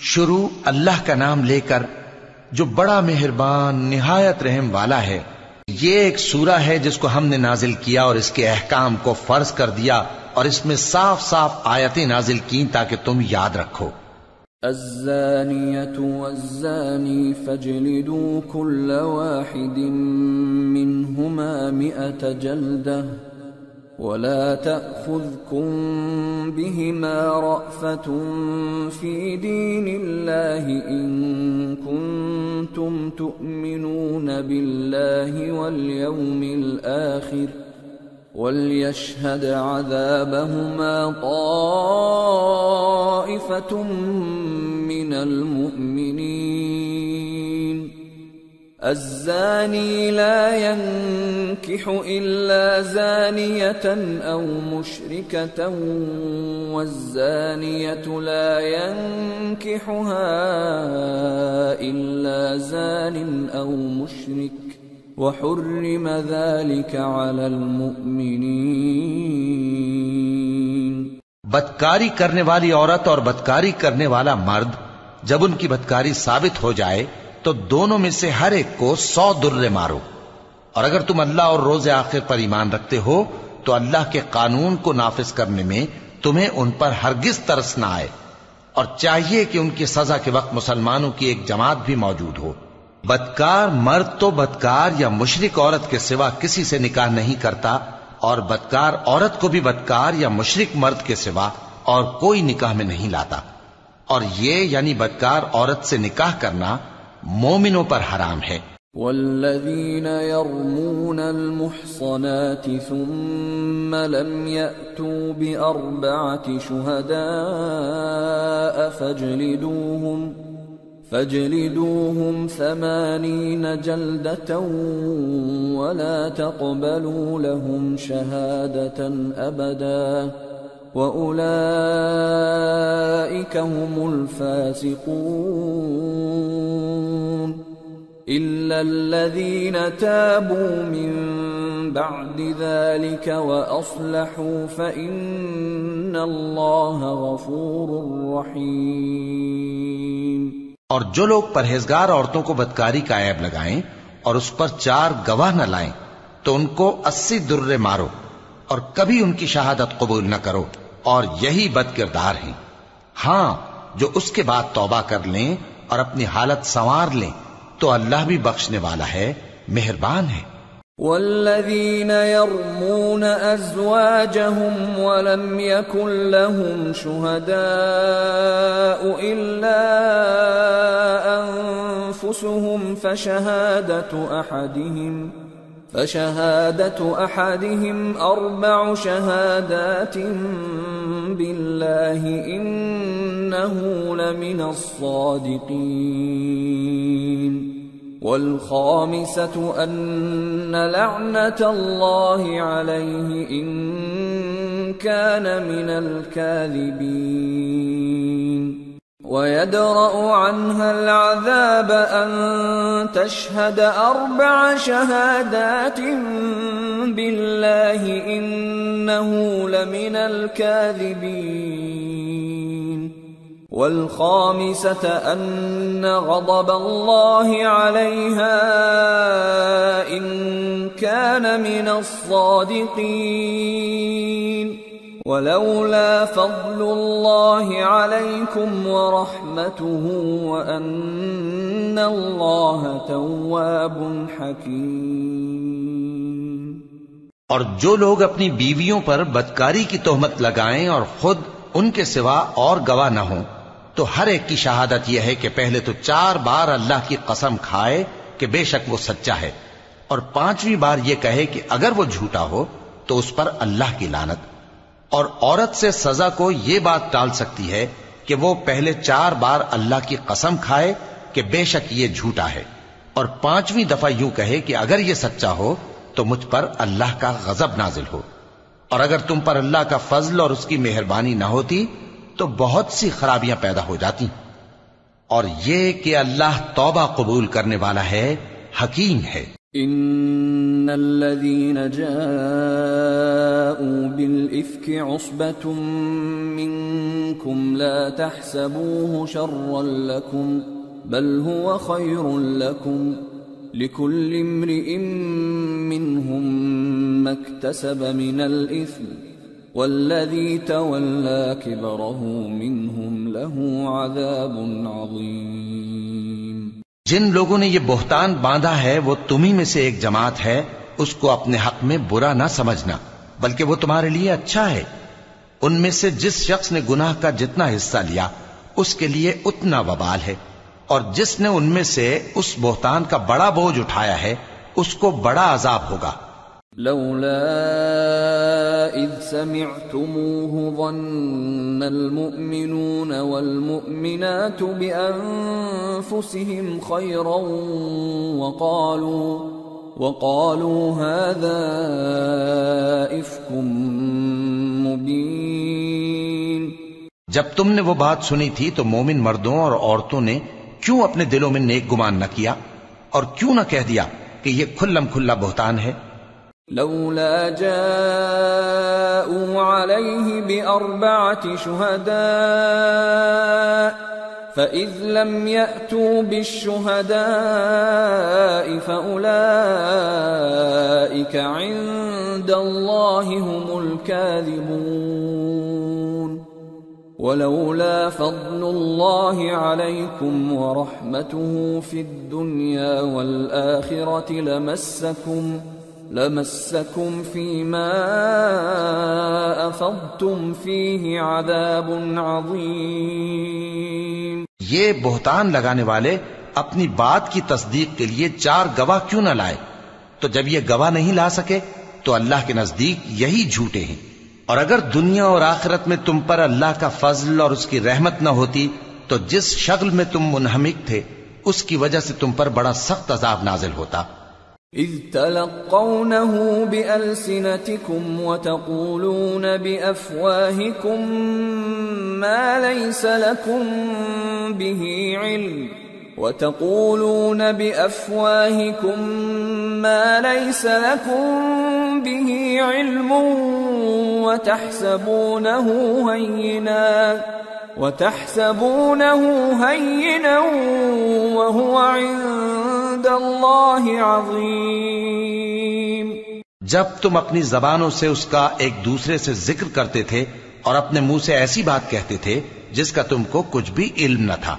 Speaker 3: شروع اللہ کا نام لے کر جو بڑا مہربان نہایت رحم والا ہے۔ یہ ایک سورہ ہے جس کو ہم نے نازل کیا اور اس کے احکام کو فرض کر دیا اور اس میں صاف صاف آیتیں نازل کی تاکہ تم یاد رکھو۔
Speaker 2: الزانية والزاني فاجلدوا كل واحد منهما 100 جلدة ولا تأخذكم بهما رأفة في دين الله إن كنتم تؤمنون بالله واليوم الآخر وليشهد عذابهما طائفة من المؤمنين۔ الزاني لا ينكح إلا زانية أو مشركة والزانية لا ينكحها إلا زان أو مشرك وحرم ذلك على المؤمنين۔
Speaker 3: بدکاری کرنے والی عورت اور بدکاری کرنے والا مرد جب ان کی بدکاری ثابت ہو جائے تو دونوں میں سے ہر ایک کو 100 درے مارو، اور اگر تم اللہ اور روز آخر پر ایمان رکھتے ہو تو اللہ کے قانون کو نافذ کرنے میں تمہیں ان پر ہرگز ترس نہ آئے، اور چاہیے کہ ان کی سزا کے وقت مسلمانوں کی ایک جماعت بھی موجود ہو۔ بدکار مرد تو بدکار یا مشرک عورت کے سوا کسی سے نکاح نہیں کرتا، اور بدکار عورت کو بھی بدکار یا مشرک مرد کے سوا اور کوئی نکاح میں نہیں لاتا، اور یہ یعنی بدکار عورت سے نکاح کرنا مومنوں پر حرام ہے۔
Speaker 2: والذین یرمون المحصنات ثم لم یأتوا بأربعة شہداء فاجلدوهم 80 جلدة ولا تقبلوا لهم شهادة أبدا وأولئك هم الفاسقون إلا الذين تابوا من بعد ذلك وأصلحوا فإن الله غفور رحيم۔
Speaker 3: اور جو لوگ پرہیزگار عورتوں کو بدکاری کا عیب لگائیں اور اس پر 4 گواہ نہ لائیں تو ان کو 80 درے مارو اور کبھی ان کی شہادت قبول نہ کرو، اور یہی بد کردار ہیں۔ ہاں جو اس کے بعد توبہ کر لیں اور اپنی حالت سنوار لیں تو اللہ بھی بخشنے والا ہے، مہربان ہے۔
Speaker 2: والذین یرمون ازواجهم ولم یکن لهم شہداء الا انفسهم فشهادة أحدهم 4 شهادات بالله إنه لمن الصادقين، والخامسة أن لعنة الله عليه إن كان من الكاذبين، ويدرأ عنها العذاب أن تشهد 4 شهادات بالله إنه لمن الكاذبين، والخامسة أن غضب الله عليها إن كان من الصادقين، ولولا فضل الله عليكم ورحمته وأن الله تواب حكيم۔
Speaker 3: اور جو لوگ اپنی بیویوں پر بدکاری کی تہمت لگائیں اور خود ان کے سوا اور گواہ نہ ہوں تو ہر ایک کی شہادت یہ ہے کہ پہلے تو 4 بار اللہ کی قسم کھائے کہ بے شک وہ سچا ہے، اور 5ویں بار یہ کہے کہ اگر وہ جھوٹا ہو تو اس پر اللہ کی لعنت۔ اور عورت سے سزا کو یہ بات ٹال سکتی ہے کہ وہ پہلے 4 بار اللہ کی قسم کھائے کہ کہ بے شک یہ جھوٹا ہے، اور 5ویں دفعہ یوں کہے کہ اگر یہ سچا ہو تو مجھ پر اللہ کا غضب نازل ہو، اور اگر تم پر اللہ کا فضل اور اس کی مہربانی نہ ہوتی تو بہت سی خرابیاں پیدا ہو جاتی، اور یہ کہ اللہ توبہ قبول کرنے والا ہے، حکیم ہے۔
Speaker 2: ان الذين جاءوا بالافك عصبة منكم لا تحسبوه شرا لكم بل هو خير لكم لكل امرئ منهم ما اكتسب من الاثم والذي تولى كبره منهم له عذاب عظيم۔
Speaker 3: جن لوگوں نے یہ بہتان باندھا ہے وہ تمہیں میں سے ایک جماعت ہے، اس کو اپنے حق میں برا نہ سمجھنا بلکہ وہ تمہارے لیے اچھا ہے۔ ان میں سے جس شخص نے گناہ کا جتنا حصہ لیا اس کے لیے اتنا وبال ہے، اور جس نے ان میں سے اس بہتان کا بڑا بوجھ اٹھایا ہے اس کو بڑا عذاب ہوگا۔
Speaker 2: لولا اذ سمعتموه ظن المؤمنون والمؤمنات بانفسهم خيرا وقالوا هذا افك مبين۔
Speaker 3: جب تم نے وہ بات سنی تھی تو مومن مردوں اور عورتوں نے کیوں اپنے دلوں میں نیک گمان نہ کیا، اور کیوں نہ کہہ دیا کہ یہ کھلم کھلا بہتان ہے؟
Speaker 2: لولا جاءوا عليه بأربعة شهداء فإذ لم يأتوا بالشهداء فأولئك عند الله هم الكاذبون۔ ولولا فضل الله عليكم ورحمته في الدنيا والآخرة لمسكم فيما أفضتم فيه عذاب عظيم۔
Speaker 3: یہ بہتان لگانے والے اپنی بات کی تصدیق کے لیے 4 گواہ کیوں نہ لائے؟ تو جب یہ گواہ نہیں لا سکے تو اللہ کے نزدیک یہی جھوٹے ہیں، اور اگر دنیا اور آخرت میں تم پر اللہ کا فضل اور اس کی رحمت نہ ہوتی تو جس شغل میں تم منہمک تھے اس کی وجہ سے تم پر بڑا سخت عذاب نازل ہوتا۔
Speaker 2: اذ تلقونه بألسنتكم وتقولون بأفواهكم ما ليس لكم به علم وتحسبونه هينا وهو عند الله عظيم۔
Speaker 3: جب تم اپنی زبانوں سے اس کا ایک دوسرے سے ذکر کرتے تھے اور اپنے منہ سے ایسی بات کہتے تھے جس کا تم کو کچھ بھی علم نہ تھا،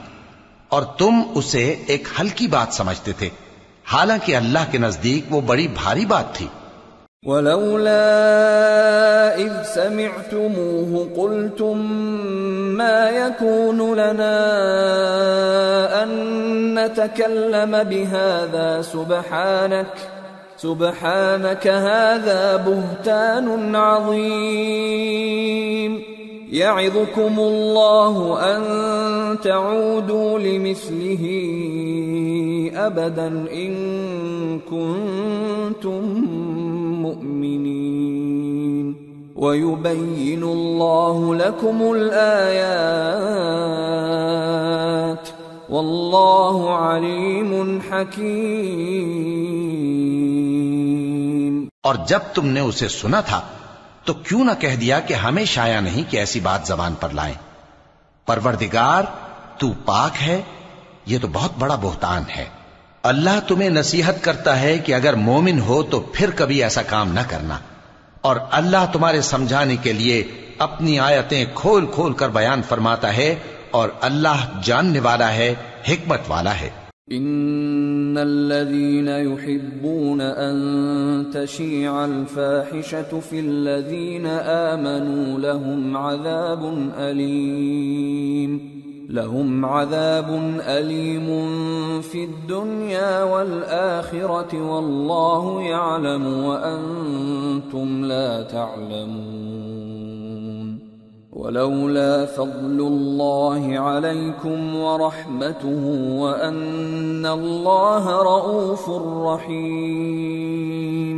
Speaker 3: اور تم اسے ایک ہلکی بات سمجھتے تھے، حالانکہ اللہ کے نزدیک وہ بڑی بھاری بات تھی۔
Speaker 2: ولولا اذ سمعتموه قلتم ما يكون لنا ان نتكلم بهذا سبحانك هذا بهتان عظيم يعظكم الله ان تعودوا لمثله ابدا ان كنتم مؤمنين ويبين الله لكم الآيات والله عليم حكيم۔
Speaker 3: اور جب تم نے اسے سنا تھا تو کیوں نہ کہہ دیا کہ ہمیں شایع نہیں کہ ایسی بات زبان پر لائیں؟ پروردگار تو پاک ہے، یہ تو بہت بڑا بہتان ہے۔ اللہ تمہیں نصیحت کرتا ہے کہ اگر مومن ہو تو پھر کبھی ایسا کام نہ کرنا، اور اللہ تمہارے سمجھانے کے لیے اپنی آیتیں کھول کھول کر بیان فرماتا ہے، اور اللہ جاننے والا ہے، حکمت والا ہے۔
Speaker 2: ان الذين يحبون ان تشيع الفاحشة في الذين آمنوا لهم عذاب أليم في الدنيا والآخرة والله يعلم وأنتم لا تعلمون۔ ولولا فضل الله عليكم ورحمته وأن الله رؤوف رحيم۔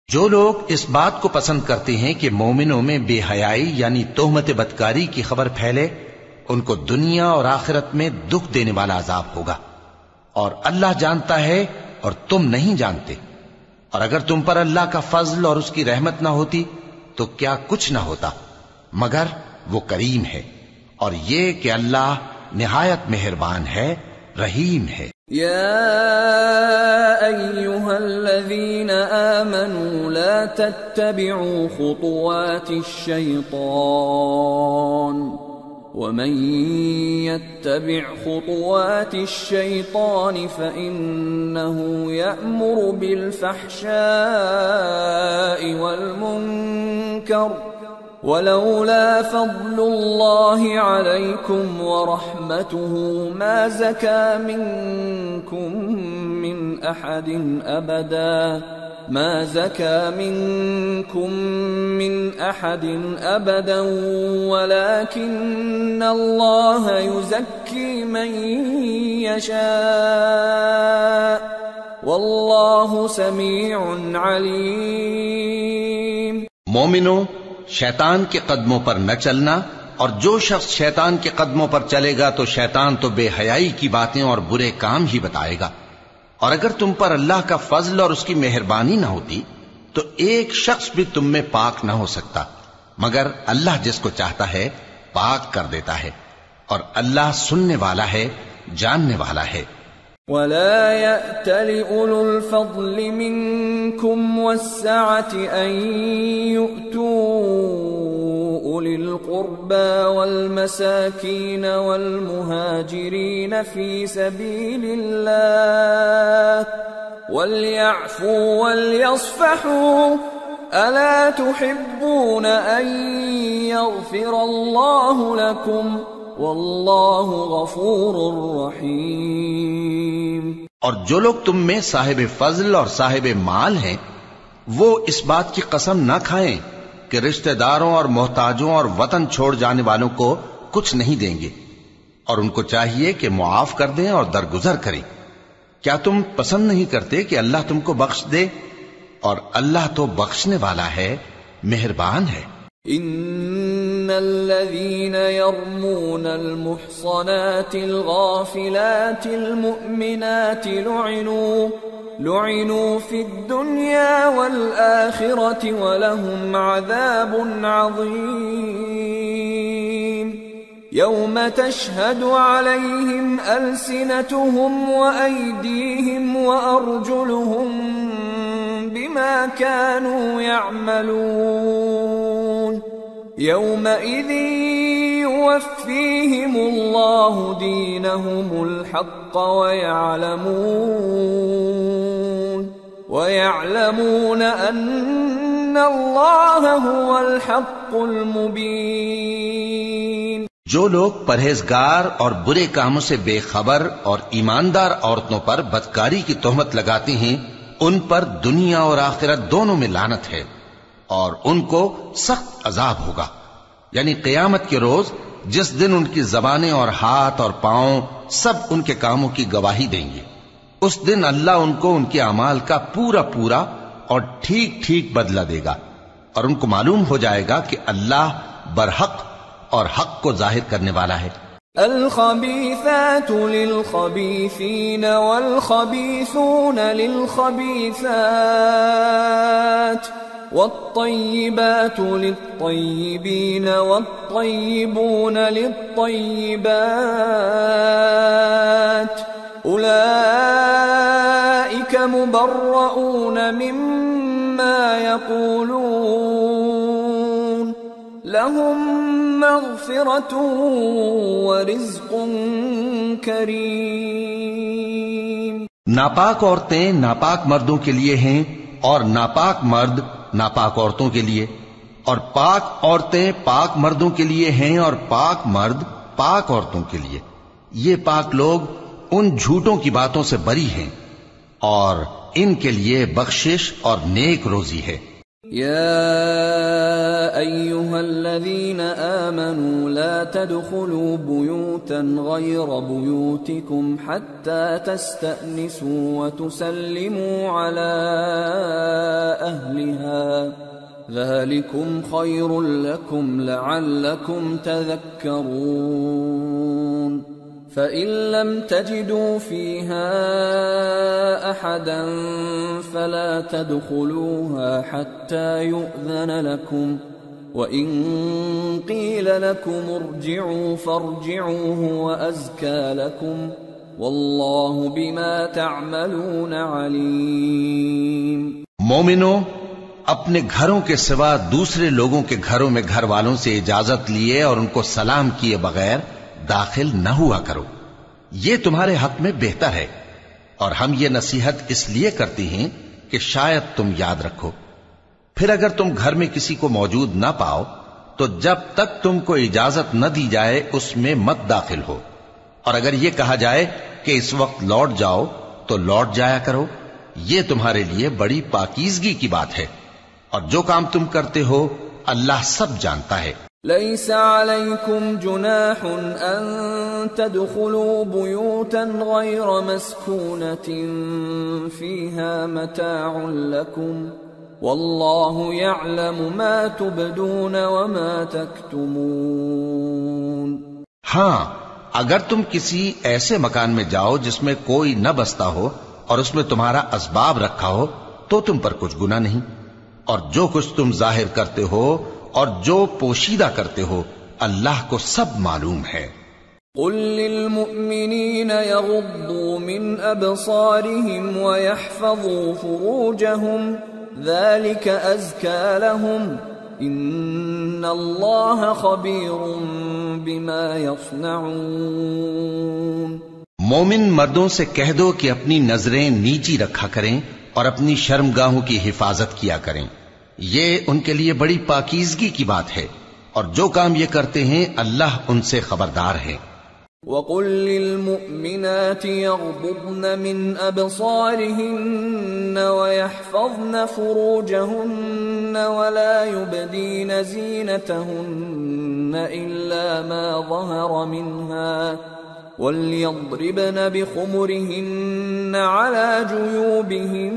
Speaker 3: جو لوگ اس بات کو پسند کرتے ہیں کہ مومنوں میں بے حیائی یعنی تہمت بدکاری کی خبر پھیلے، ان کو دنیا اور آخرت میں دکھ دینے والا عذاب ہوگا، اور اللہ جانتا ہے اور تم نہیں جانتے، اور اگر تم پر اللہ کا فضل اور اس کی رحمت نہ ہوتی تو کیا کچھ نہ ہوتا، مگر وہ کریم ہے، اور یہ کہ اللہ نہایت مہربان ہے، رحیم ہے۔
Speaker 2: يا أيها الذين آمنوا لا تتبعوا خطوات الشيطان ومن يتبع خطوات الشيطان فإنه يأمر بالفحشاء والمنكر ولولا فضل الله عليكم ورحمته ما زكى منكم من أحد أبدا ولكن الله يزكي من يشاء والله سميع عليم۔
Speaker 3: مومنو، شیطان کے قدموں پر نہ چلنا، اور جو شخص شیطان کے قدموں پر چلے گا تو شیطان تو بے حیائی کی باتیں اور برے کام ہی بتائے گا، اور اگر تم پر اللہ کا فضل اور اس کی مہربانی نہ ہوتی تو ایک شخص بھی تم میں پاک نہ ہو سکتا، مگر اللہ جس کو چاہتا ہے پاک کر دیتا ہے، اور اللہ سننے والا ہے، جاننے والا ہے۔
Speaker 2: ولا يأتل أولو الفضل منكم والسعة أن يؤتوا أولي القربى والمساكين والمهاجرين في سبيل الله وليعفوا وليصفحوا ألا تحبون أن يغفر الله لكم واللہ غفور رحیم۔
Speaker 3: اور جو لوگ تم میں صاحب فضل اور صاحب مال ہیں وہ اس بات کی قسم نہ کھائیں کہ رشتہ داروں اور محتاجوں اور وطن چھوڑ جانے والوں کو کچھ نہیں دیں گے، اور ان کو چاہیے کہ معاف کر دیں اور درگزر کریں۔ کیا تم پسند نہیں کرتے کہ اللہ تم کو بخش دے؟ اور اللہ تو بخشنے والا ہے، مہربان ہے۔
Speaker 2: ان الذين يرمون المحصنات الغافلات المؤمنات لعنوا في الدنيا والآخرة ولهم عذاب عظيم يوم تشهد عليهم ألسنتهم وأيديهم وأرجلهم بما كانوا يعملون يومئذ يوفيهم الله دينهم الحق ويعلمون أن الله هو الحق المبين۔
Speaker 3: جو لوگ پرہیزگار اور برے کاموں سے بے خبر اور ایماندار عورتوں پر بدکاری کی تہمت لگاتے ہیں ان پر دنیا اور آخرت دونوں میں لعنت ہے، اور ان کو سخت عذاب ہوگا، یعنی قیامت کے روز جس دن ان کی زبانیں اور ہاتھ اور پاؤں سب ان کے کاموں کی گواہی دیں گے۔ اس دن اللہ ان کو ان کے اعمال کا پورا پورا اور ٹھیک ٹھیک بدلہ دے گا، اور ان کو معلوم ہو جائے گا کہ اللہ برحق اور حق کو ظاہر کرنے والا ہے۔
Speaker 2: الخبيثات للخبيثين والخبيثون للخبيثات والطيبات للطيبين والطيبون للطيبات أولئك مبرؤون مما يقولون لهم مغفرة ورزق کریم۔
Speaker 3: ناپاک عورتیں ناپاک مردوں کے لیے ہیں، اور ناپاک مرد ناپاک عورتوں کے لیے، اور پاک عورتیں پاک مردوں کے لیے ہیں، اور پاک مرد پاک عورتوں کے لیے۔ یہ پاک لوگ ان جھوٹوں کی باتوں سے بری ہیں، اور ان کے لیے بخشش اور نیک روزی ہے۔
Speaker 2: يا أيها الذين آمنوا لا تدخلوا بيوتا غير بيوتكم حتى تستأنسوا وتسلموا على أهلها ذلكم خير لكم لعلكم تذكرون فإن لم تجدوا فيها أحدا فلا تدخلوها حتى يؤذن لكم وإن قيل لكم ارجعوا فارجعوا هو أزكى لكم والله بما تعملون عليم.
Speaker 3: مومنو، اپنے گھروں کے سوا دوسرے لوگوں کے گھروں میں گھر والوں سے اجازت لیے اور ان کو سلام کیے بغیر داخل نہ ہوا کرو، یہ تمہارے حق میں بہتر ہے، اور ہم یہ نصیحت اس لیے کرتے ہیں کہ شاید تم یاد رکھو۔ پھر اگر تم گھر میں کسی کو موجود نہ پاؤ تو جب تک تم کو اجازت نہ دی جائے اس میں مت داخل ہو، اور اگر یہ کہا جائے کہ اس وقت لوٹ جاؤ تو لوٹ جایا کرو، یہ تمہارے لیے بڑی پاکیزگی کی بات ہے، اور جو کام تم کرتے ہو اللہ سب جانتا ہے۔
Speaker 2: ليس عليكم جناح أن تدخلوا بيوتا غير مسكونة فيها متاع لكم والله يعلم ما تبدون وما تكتمون۔
Speaker 3: ہاں، اگر تم کسی ایسے مکان میں جاؤ جس میں کوئی نہ بستا ہو اور اس میں تمہارا اسباب رکھا ہو تو تم پر کچھ گناہ نہیں، اور جو کچھ تم ظاہر کرتے ہو اور جو پوشیدہ کرتے ہو اللہ کو سب معلوم ہے۔
Speaker 2: قل للمؤمنین یغضوا من ابصارهم ویحفظوا فروجهم ذلك ازکى لهم ان اللہ خبیر بما یصنعون۔
Speaker 3: مومن مردوں سے کہہ دو کہ اپنی نظریں نیچی رکھا کریں اور اپنی شرمگاہوں کی حفاظت کیا کریں، یہ ان کے لیے بڑی پاکیزگی کی بات ہے، اور جو کام یہ کرتے ہیں اللہ ان سے خبردار ہے۔
Speaker 2: وَقُلْ لِلْمُؤْمِنَاتِ يَغْضُضْنَ مِنْ أَبْصَارِهِنَّ وَيَحْفَظْنَ فُرُوجَهُنَّ وَلَا يُبْدِينَ زِينَتَهُنَّ إِلَّا مَا ظَهَرَ مِنْهَا وَلْيَضْرِبْنَ بِخُمُرِهِنَّ عَلَى جُيُوبِهِنَّ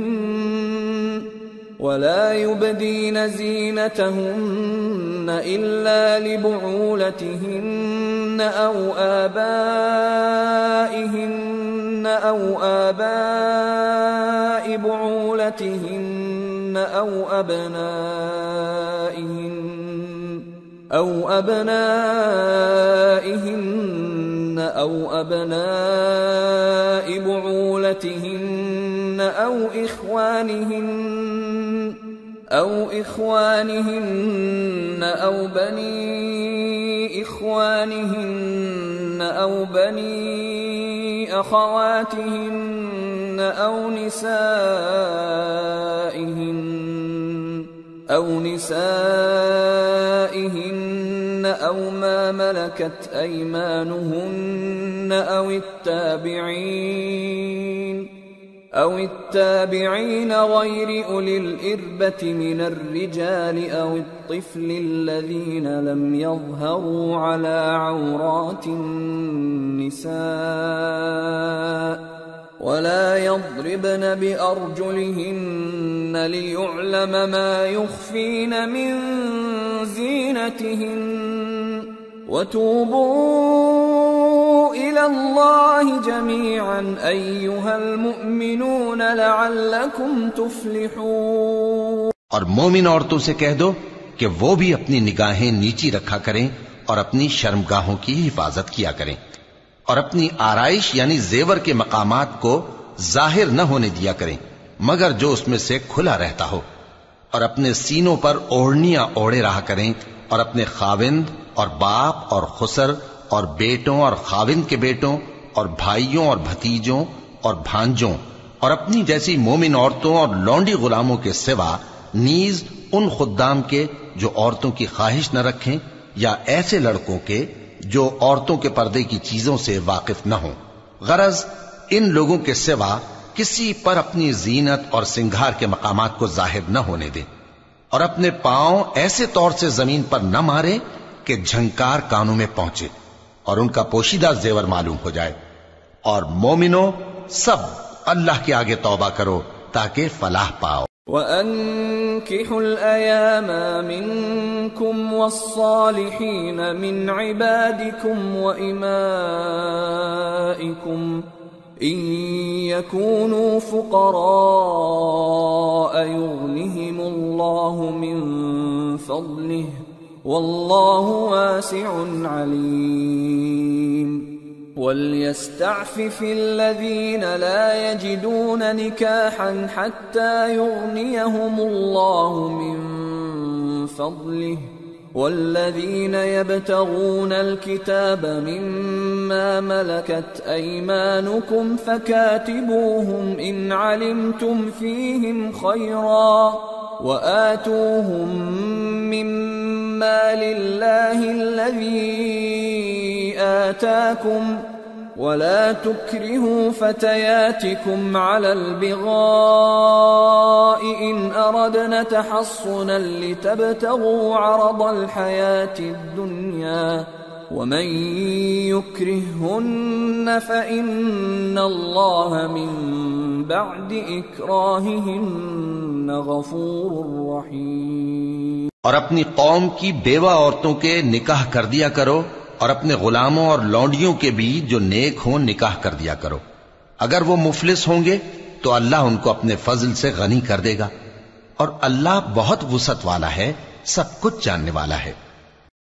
Speaker 2: ولا يبدين زينتهن إلا لبعولتهن أو آبائهن أو آباء بعولتهن أو أبنائهن أو أبناء بعولتهن أو إخوانهن أو بني إخوانهن أو بني أخواتهن أو نسائهن أو ما ملكت أيمانهن أو التابعين غير أولي الإربة من الرجال أو الطفل الذين لم يظهروا على عورات النساء ولا يضربن بأرجلهن ليعلم ما يخفين من زينتهن وتوبوا إلى الله جميعا أيها المؤمنون لعلكم تفلحون۔
Speaker 3: اور مومن عورتوں سے کہہ دو کہ وہ بھی اپنی نگاہیں نیچی رکھا کریں اور اپنی شرمگاہوں کی حفاظت کیا کریں، اور اپنی آرائش یعنی زیور کے مقامات کو ظاہر نہ ہونے دیا کریں مگر جو اس میں سے کھلا رہتا ہو، اور اپنے سینوں پر اوڑھنیاں اوڑھے رہا کریں، اور اپنے خاوند اور باپ اور خسر اور بیٹوں اور خاوند کے بیٹوں اور بھائیوں اور بھتیجوں اور بھانجوں اور اپنی جیسی مومن عورتوں اور لونڈی غلاموں کے سوا نیز ان خدام کے جو عورتوں کی خواہش نہ رکھیں، یا ایسے لڑکوں کے جو عورتوں کے پردے کی چیزوں سے واقف نہ ہوں۔ غرض ان لوگوں کے سوا کسی پر اپنی زینت اور سنگھار کے مقامات کو ظاہر نہ ہونے دیں، اور اپنے پاؤں ایسے طور سے زمین پر نہ مارے کہ جھنکار کانوں میں پہنچے اور ان کا پوشیدہ زیور معلوم ہو جائے. اور مومنو سب اللہ کے آگے توبہ کرو تاکہ فلاح پاؤ.
Speaker 2: وَأَنكِحُوا الْأَيَامَ مِنكُمْ وَالصَّالِحِينَ مِنْ عِبَادِكُمْ وَإِمَائِكُمْ إِن يَكُونُوا فُقَرَاءَ يُغْنِهِمُ اللَّهُ مِنْ فَضْلِهِ وَاللَّهُ وَاسِعٌ عَلِيمٌ. وَلْيَسْتَعْفِفِ الَّذِينَ لَا يَجِدُونَ نِكَاحًا حَتَّى يُغْنِيَهُمُ اللَّهُ مِنْ فَضْلِهِ وَالَّذِينَ يَبْتَغُونَ الْكِتَابَ مِمَّا مَلَكَتْ أَيْمَانُكُمْ فَكَاتِبُوهُمْ إِنْ عَلِمْتُمْ فِيهِمْ خَيْرًا وَآتُوهُمْ مِمَّا لِلَّهِ الَّذِي آتاكم ولا تكرهوا فتياتكم على البغاء إن أردنا تحصنا لتبتغوا عرض الحياة الدنيا ومن يكرههن فإن الله من بعد إكراههن غفور رحيم.
Speaker 3: اور اپنی قوم کی بیوہ عورتوں کے نکاح کر دیا کرو اور اپنے غلاموں اور لونڈیوں کے بھی جو نیک ہوں نکاح کر دیا کرو. اگر وہ مفلس ہوں گے تو اللہ ان کو اپنے فضل سے غنی کر دے گا اور اللہ بہت وسعت والا ہے، سب کچھ جاننے والا ہے.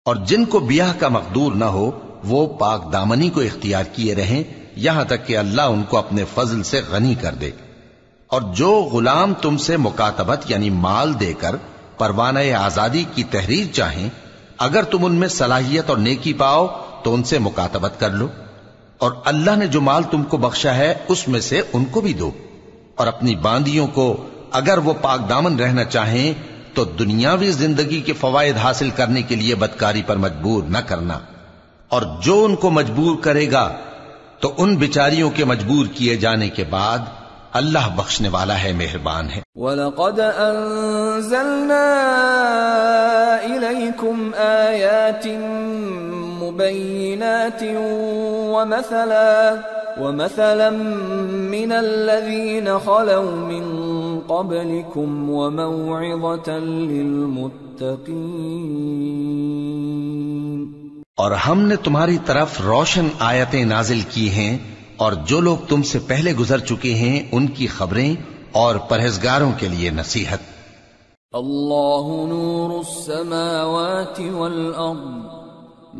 Speaker 3: اور جن کو بیاہ کا مقدور نہ ہو وہ پاک دامنی کو اختیار کیے رہیں یہاں تک کہ اللہ ان کو اپنے فضل سے غنی کر دے. اور جو غلام تم سے مکاتبت یعنی مال دے کر پروانہ آزادی کی تحریر چاہیں، اگر تم ان میں صلاحیت اور نیکی پاؤ تو ان سے مکاتبت کر لو، اور اللہ نے جو مال تم کو بخشا ہے اس میں سے ان کو بھی دو. اور اپنی باندیوں کو اگر وہ پاک دامن رہنا چاہیں تو دنیاوی زندگی کے فوائد حاصل کرنے کے لیے بدکاری پر مجبور نہ کرنا، اور جو ان کو مجبور کرے گا تو ان بیچاریوں کے مجبور کیے جانے کے بعد اللہ بخشنے والا ہے، مہربان ہے.
Speaker 2: وَلَقَدْ أَنزَلْنَا إِلَيْكُمْ آيَاتٍ مُبَيِّنَاتٍ وَمَثَلًا مِّنَ الَّذِينَ خَلَوْا مِن قَبْلِكُمْ وَمَوْعِظَةً لِّلْمُتَّقِينَ.
Speaker 3: اور ہم نے تمہاری طرف روشن آیتیں نازل کی ہیں اور جو لوگ تم سے پہلے گزر چکے ہیں ان کی خبریں اور پرہیزگاروں کے لیے نصیحت.
Speaker 2: اللہ نور السماوات والارض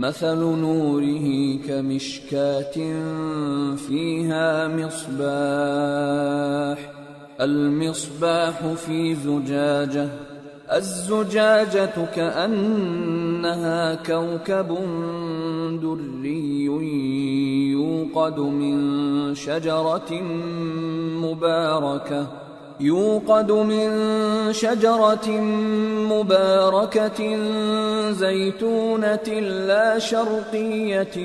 Speaker 2: مثل نوره كمشكاة فيها مصباح المصباح في زجاجة الزجاجة كأنها كوكب دري يوقد من شجرة مباركة زيتونة لا شرقية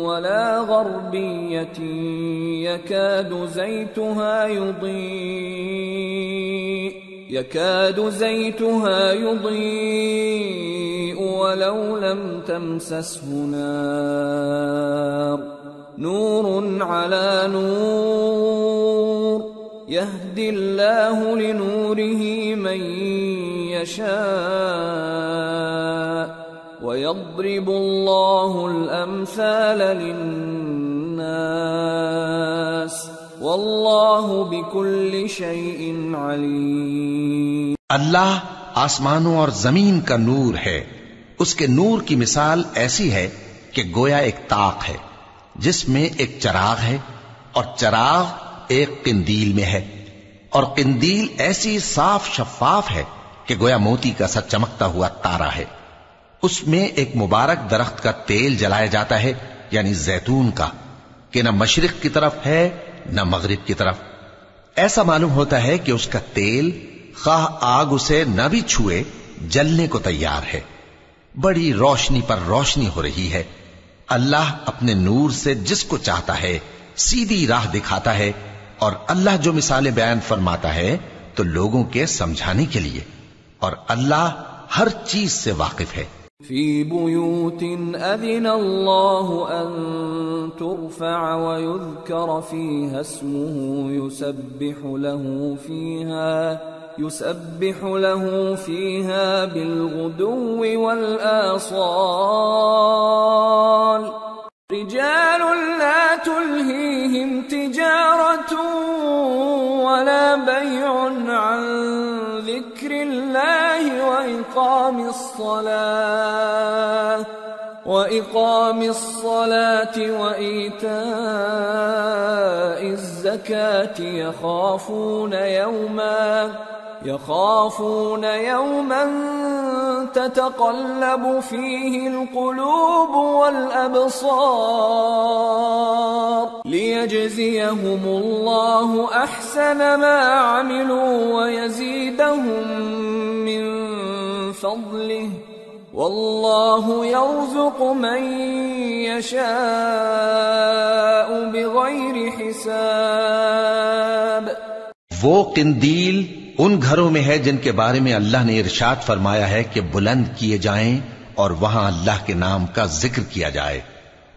Speaker 2: ولا غربية يكاد زيتها يضيء ولو لم تمسسه نار نور على نور يهدي الله لنوره من يشاء ويضرب الله الأمثال للناس واللہ بکل شیء علیم.
Speaker 3: اللہ آسمانوں اور زمین کا نور ہے. اس کے نور کی مثال ایسی ہے کہ گویا ایک طاق ہے جس میں ایک چراغ ہے اور چراغ ایک قندیل میں ہے، اور قندیل ایسی صاف شفاف ہے کہ گویا موتی کا سا چمکتا ہوا تارا ہے. اس میں ایک مبارک درخت کا تیل جلایا جاتا ہے یعنی زیتون کا، کہ نہ مشرق کی طرف ہے نہ مغرب کی طرف. ایسا معلوم ہوتا ہے کہ اس کا تیل خواہ آگ اسے نہ بھی چھوئے جلنے کو تیار ہے. بڑی روشنی پر روشنی ہو رہی ہے. اللہ اپنے نور سے جس کو چاہتا ہے سیدھی راہ دکھاتا ہے، اور اللہ جو مثالیں بیان فرماتا ہے تو لوگوں کے سمجھانے کے لیے. اور اللہ ہر چیز سے واقف ہے.
Speaker 2: فی بیوت اذن اللہ ان ترفع ویذکر فیہا اسمہ يسبح له فيها بالغدو والآصال رجال لا تلهيهم تجارة ولا بيع عن ذكر الله وإقام الصلاة وإيتاء الزكاة يخافون يوما تتقلب فيه القلوب والأبصار ليجزيهم الله أحسن ما عملوا ويزيدهم من فضله واللہ یرزق من یشاء بغیر حساب.
Speaker 3: وہ قندیل ان گھروں میں ہے جن کے بارے میں اللہ نے ارشاد فرمایا ہے کہ بلند کیے جائیں اور وہاں اللہ کے نام کا ذکر کیا جائے،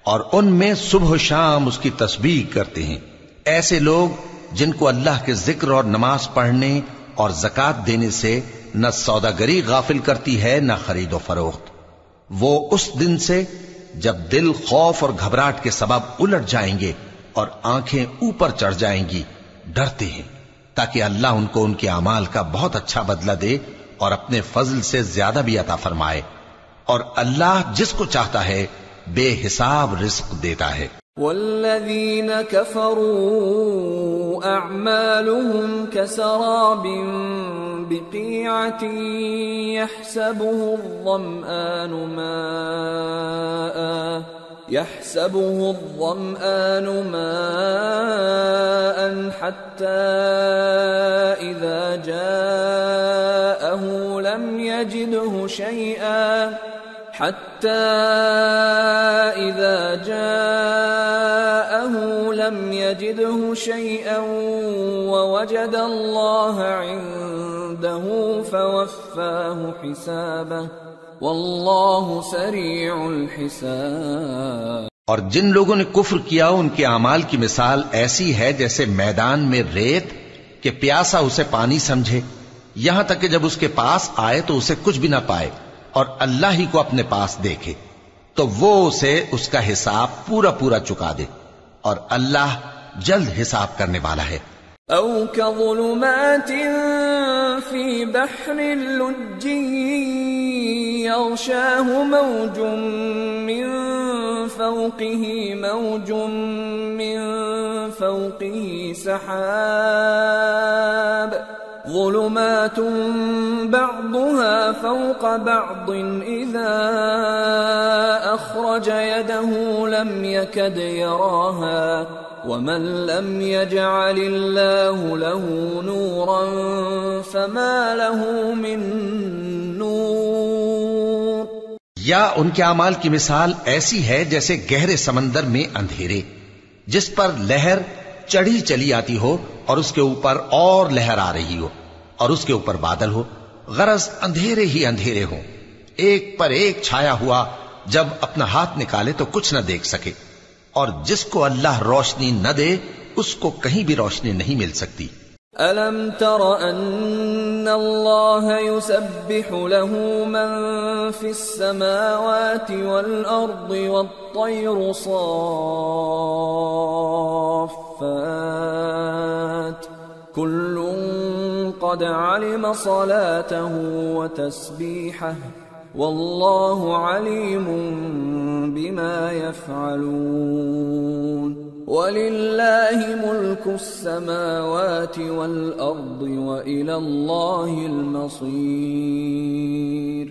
Speaker 3: اور ان میں صبح و شام اس کی تسبیح کرتے ہیں. ایسے لوگ جن کو اللہ کے ذکر اور نماز پڑھنے اور زکوٰۃ دینے سے نہ سوداگری غافل کرتی ہے نہ خرید و فروخت. وہ اس دن سے جب دل خوف اور گھبراہٹ کے سبب الٹ جائیں گے اور آنکھیں اوپر چڑھ جائیں گی ڈرتے ہیں، تاکہ اللہ ان کو ان کے اعمال کا بہت اچھا بدلہ دے اور اپنے فضل سے زیادہ بھی عطا فرمائے. اور اللہ جس کو چاہتا ہے بے حساب رزق دیتا ہے.
Speaker 2: والذین کفروا اعمالهم کسراب بقیعة يحسبه الظمآن ماء حتى إذا جاءه لم يجده شيئا ووجد الله عنده فوفاه حسابه واللہ سریع الحساب.
Speaker 3: اور جن لوگوں نے کفر کیا ان کے اعمال کی مثال ایسی ہے جیسے میدان میں ریت کہ پیاسا اسے پانی سمجھے، یہاں تک کہ جب اس کے پاس آئے تو اسے کچھ بھی نہ پائے اور اللہ ہی کو اپنے پاس دیکھے تو وہ اسے اس کا حساب پورا پورا چکا دے، اور اللہ جلد حساب کرنے والا ہے.
Speaker 2: او كظلمات في بحر لجي يغشاه موج من فوقه سحاب ظلمات بعضها فوق بعض إذا أخرج يده لم يكد يراها ومن لم يجعل الله له نورا فما له من نور.
Speaker 3: یا ان کے اعمال کی مثال ایسی ہے جیسے گہرے سمندر میں اندھیرے جس پر لہر چڑھی چلی آتی ہو اور اس کے اوپر اور لہر آ رہی ہو اور اس کے اوپر بادل ہو، غرض اندھیرے ہی اندھیرے ہوں، ایک پر ایک چھایا ہوا، جب اپنا ہاتھ نکالے تو کچھ نہ دیکھ سکے. اور جس کو اللہ روشنی نہ دے اس کو کہیں بھی روشنی نہیں مل سکتی.
Speaker 2: أَلَمْ تَرَ أَنَّ اللَّهَ يُسَبِّحُ لَهُ مَن فِي السَّمَاوَاتِ وَالْأَرْضِ وَالطَّيْرُ صَافَّاتٍ كُلٌّ قَدْ عَلِمَ صَلَاتَهُ وَتَسْبِيحَهُ وَاللَّهُ عَلِيمٌ بِمَا يَفْعَلُونَ. وَلِلَّهِ مُلْكُ السَّمَاوَاتِ وَالْأَرْضِ وَإِلَى اللَّهِ الْمَصِيرُ.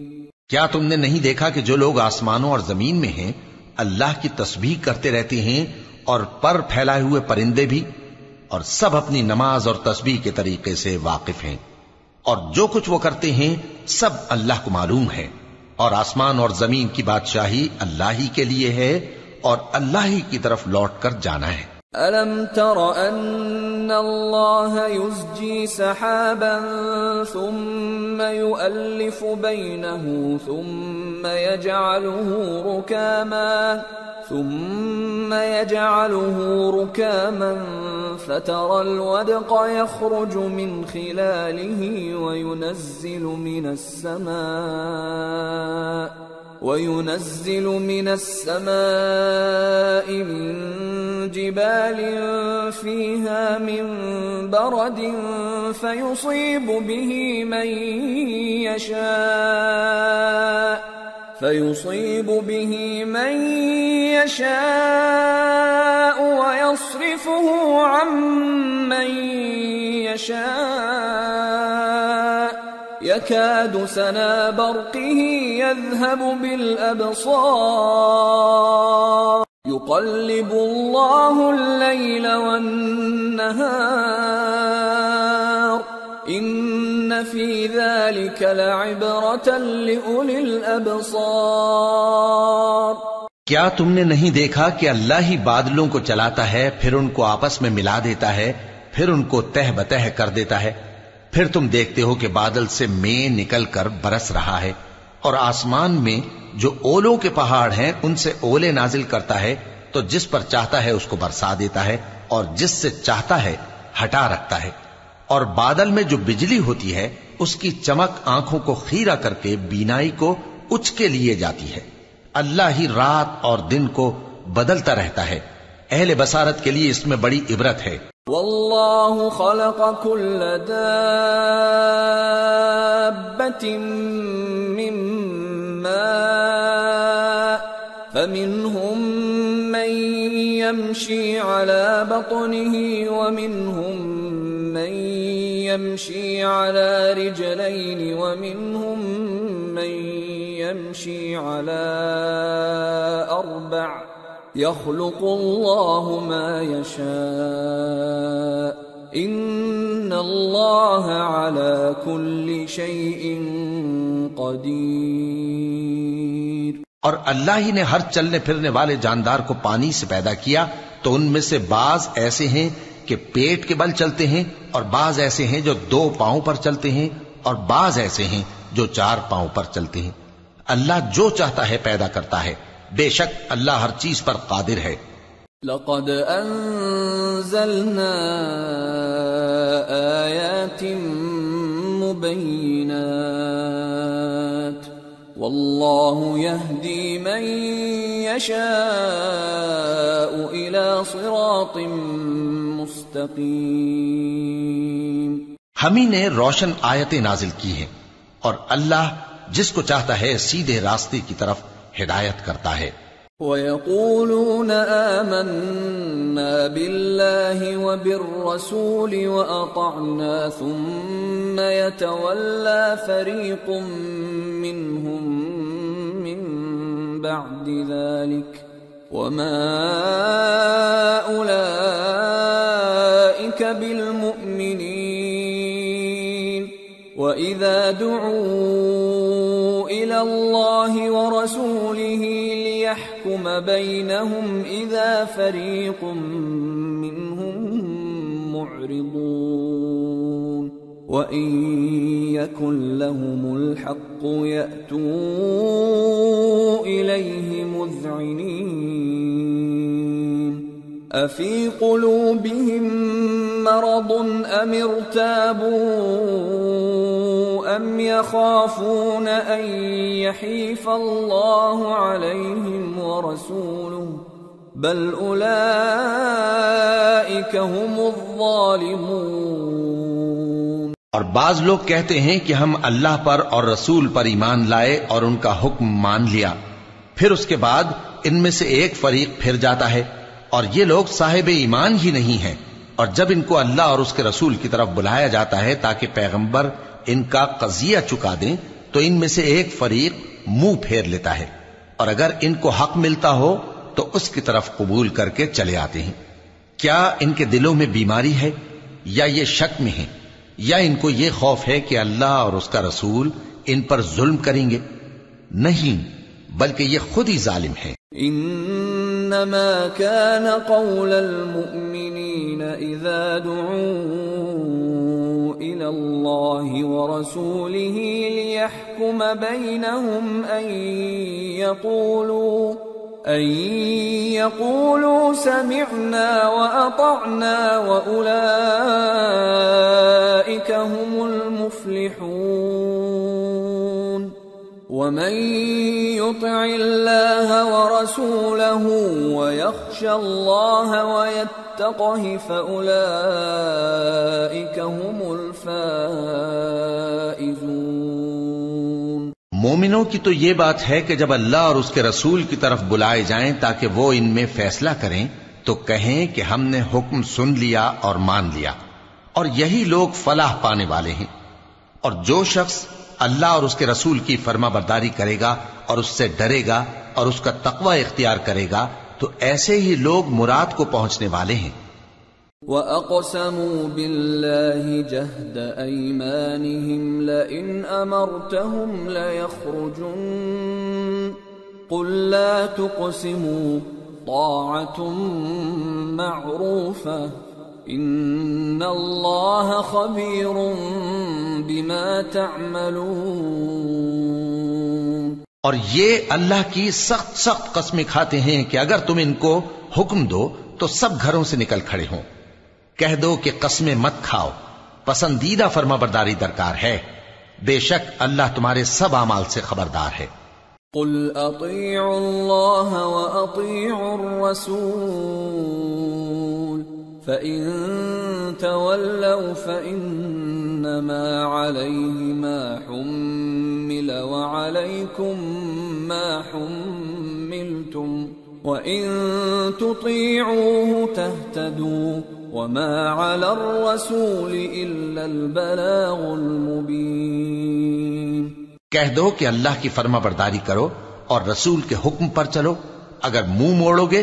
Speaker 3: کیا تم نے نہیں دیکھا کہ جو لوگ آسمانوں اور زمین میں ہیں اللہ کی تسبیح کرتے رہتے ہیں اور پر پھیلائے ہوئے پرندے بھی، اور سب اپنی نماز اور تسبیح کے طریقے سے واقف ہیں، اور جو کچھ وہ کرتے ہیں سب اللہ کو معلوم ہے. اور آسمان اور زمین کی بادشاہی اللہ ہی کے لیے ہے اور اللہ ہی کی طرف لوٹ کر جانا ہے.
Speaker 2: أَلَمْ تَرَ أَنَّ أن الله يزجي سحابا ثم يؤلف بينه ثم يجعله ركاما فترى الودق يخرج من خلاله وينزل من السماء من جبال فيها من برد فيصيب به من يشاء ويصرفه عن من يشاء يكاد سنا برقه يذهب بالأبصار يقلب الله الليل والنهار إن في ذلك لعبرة لأولي الأبصار۔
Speaker 3: کیا تم نے نہیں دیکھا کہ اللہ ہی بادلوں کو چلاتا ہے، پھر ان کو آپس میں ملا دیتا ہے، پھر ان کو تہ بتہ کر دیتا ہے، پھر تم دیکھتے ہو کہ بادل سے مے نکل کر برس رہا ہے، اور آسمان میں جو اولوں کے پہاڑ ہیں ان سے اولے نازل کرتا ہے، تو جس پر چاہتا ہے اس کو برسا دیتا ہے اور جس سے چاہتا ہے ہٹا رکھتا ہے، اور بادل میں جو بجلی ہوتی ہے اس کی چمک آنکھوں کو خیرہ کر کے بینائی کو اچ کے لیے جاتی ہے۔ اللہ ہی رات اور دن کو بدلتا رہتا ہے، اہل بصارت کے لیے اس میں بڑی عبرت ہے۔
Speaker 2: واللہ خلق كل دابة من ماء فمنهم من يمشي على بطنه ومنهم من يمشي على رجلين ومنهم من يمشي على أربع يخلق الله ما يشاء إن الله على كل شيء قدير۔
Speaker 3: اور اللہ ہی نے ہر چلنے پھرنے والے جاندار کو پانی سے پیدا کیا، تو ان میں سے بعض ایسے ہیں کہ پیٹ کے بل چلتے ہیں، اور بعض ایسے ہیں جو 2 پاؤں پر چلتے ہیں، اور بعض ایسے ہیں جو 4 پاؤں پر چلتے ہیں۔ اللہ جو چاہتا ہے پیدا کرتا ہے، بے شک اللہ ہر چیز پر قادر ہے۔
Speaker 2: لقد انزلنا آیات مبینات واللہ یہدی من یشاء الى صراط مستقیم۔
Speaker 3: ہم ہی نے روشن آیتیں نازل کی ہیں، اور اللہ جس کو چاہتا ہے سیدھے راستے کی طرف ہدایت کرتا ہے۔
Speaker 2: وَيَقُولُونَ آمَنَّا بِاللَّهِ وَبِالرَّسُولِ وَأَطَعْنَا ثُمَّ يَتَوَلَّى فَرِيقٌ مِّنْهُمْ مِّن بَعْدِ ذَلِكَ وَمَا أُولَئِكَ بِالْمُؤْمِنِينَ وَإِذَا دُعُوا إِلَى اللَّهِ وَرَسُولِهِ لِيَحْكُمَ بَيْنَهُمْ إِذَا فَرِيقٌ مِّنْهُمْ مُعْرِضُونَ وَإِن يَكُن لَّهُمُ الْحَقُّ يَأْتُوا إِلَيْهِ مُذْعِنِينَ أَفِي قُلُوبِهِم مَّرَضٌ أَمِ ارْتَابُوا أَمْ يَخَافُونَ أَن يَحِيفَ اللَّهُ عَلَيْهِمْ وَرَسُولُهُ بَلْ أُولَئِكَ هُمُ الظَّالِمُونَ۔
Speaker 3: اور بعض لوگ کہتے ہیں کہ ہم اللہ پر اور رسول پر ایمان لائے اور ان کا حکم مان لیا، پھر اس کے بعد ان میں سے ایک فریق پھر جاتا ہے، اور یہ لوگ صاحب ایمان ہی نہیں ہیں، اور جب ان کو اللہ اور اس کے رسول کی طرف بلایا جاتا ہے تاکہ پیغمبر ان کا قضیہ چکا دیں، تو ان میں سے ایک فریق منہ پھیر لیتا ہے، اور اگر ان کو حق ملتا ہو تو اس کی طرف قبول کر کے چلے آتے ہیں۔ کیا ان کے دلوں میں بیماری ہے، یا یہ شک میں ہیں، یا ان کو یہ خوف ہے کہ اللہ اور اس کا رسول ان پر ظلم کریں گے؟ نہیں، بلکہ یہ خود ہی ظالم ہیں۔
Speaker 2: انما كان قول المؤمنين إذا دعوا إلى الله ورسوله ليحكم بينهم أن يقولوا سمعنا وأطعنا وأولئك هم المفلحون. ومن يطع الله ورسوله ويخشى الله ويتقه فأولئك هم الفائزون.
Speaker 3: مومنوں کی تو یہ بات ہے کہ جب اللہ اور اس کے رسول کی طرف بلائے جائیں تاکہ وہ ان میں فیصلہ کریں تو کہیں کہ ہم نے حکم سن لیا اور مان لیا، اور یہی لوگ فلاح پانے والے ہیں۔ اور جو شخص اللہ اور اس کے رسول کی فرما برداری کرے گا اور اس سے ڈرے گا اور اس کا تقوی اختیار کرے گا تو ایسے ہی لوگ مراد کو پہنچنے والے ہیں۔
Speaker 2: وَأَقْسَمُوا بِاللَّهِ جَهْدَ أَيْمَانِهِمْ لَئِنْ أَمَرْتَهُمْ لَيَخْرُجُنَّ قُلْ لَا تُقْسِمُوا طَاعَةٌ مَّعْرُوفَةٌ إِنَّ اللَّهَ خَبِيرٌ بِمَا تَعْمَلُونَ۔
Speaker 3: اور یہ اللہ کی سخت سخت قسمیں کھاتے ہیں کہ اگر تم ان کو حکم دو تو سب گھروں سے نکل کھڑے ہوں۔ کہہ دو کہ قسمیں مت کھاؤ، پسندیدہ فرما برداری درکار ہے، بے شک اللہ تمہارے سب اعمال سے خبردار ہے۔
Speaker 2: قل اطیعوا اللہ واطیعوا الرسول فإن تولوا فإنما عليه ما حمل وعليكم ما حملتم وإن تطيعوه تهتدوا وما على الرسول إلا البلاغ المبين۔
Speaker 3: کہہ دو کہ اللہ کی فرما برداری کرو اور رسول کے حکم پر چلو، اگر منہ موڑو گے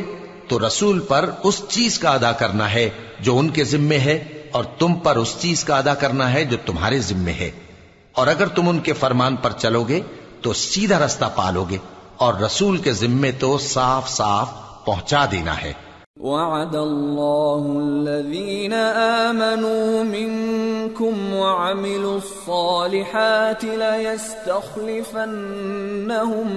Speaker 3: تو رسول پر اس چیز کا ادا کرنا ہے جو ان کے ذمے ہے اور تم پر اس چیز کا ادا کرنا ہے جو تمہارے ذمے ہے، اور اگر تم ان کے فرمان پر چلو گے تو سیدھا رستہ پالو گے، اور رسول کے ذمے تو صاف صاف پہنچا دینا ہے۔
Speaker 2: وعد اللہ الذین آمنوا منکم وعملوا الصالحات ليستخلفنهم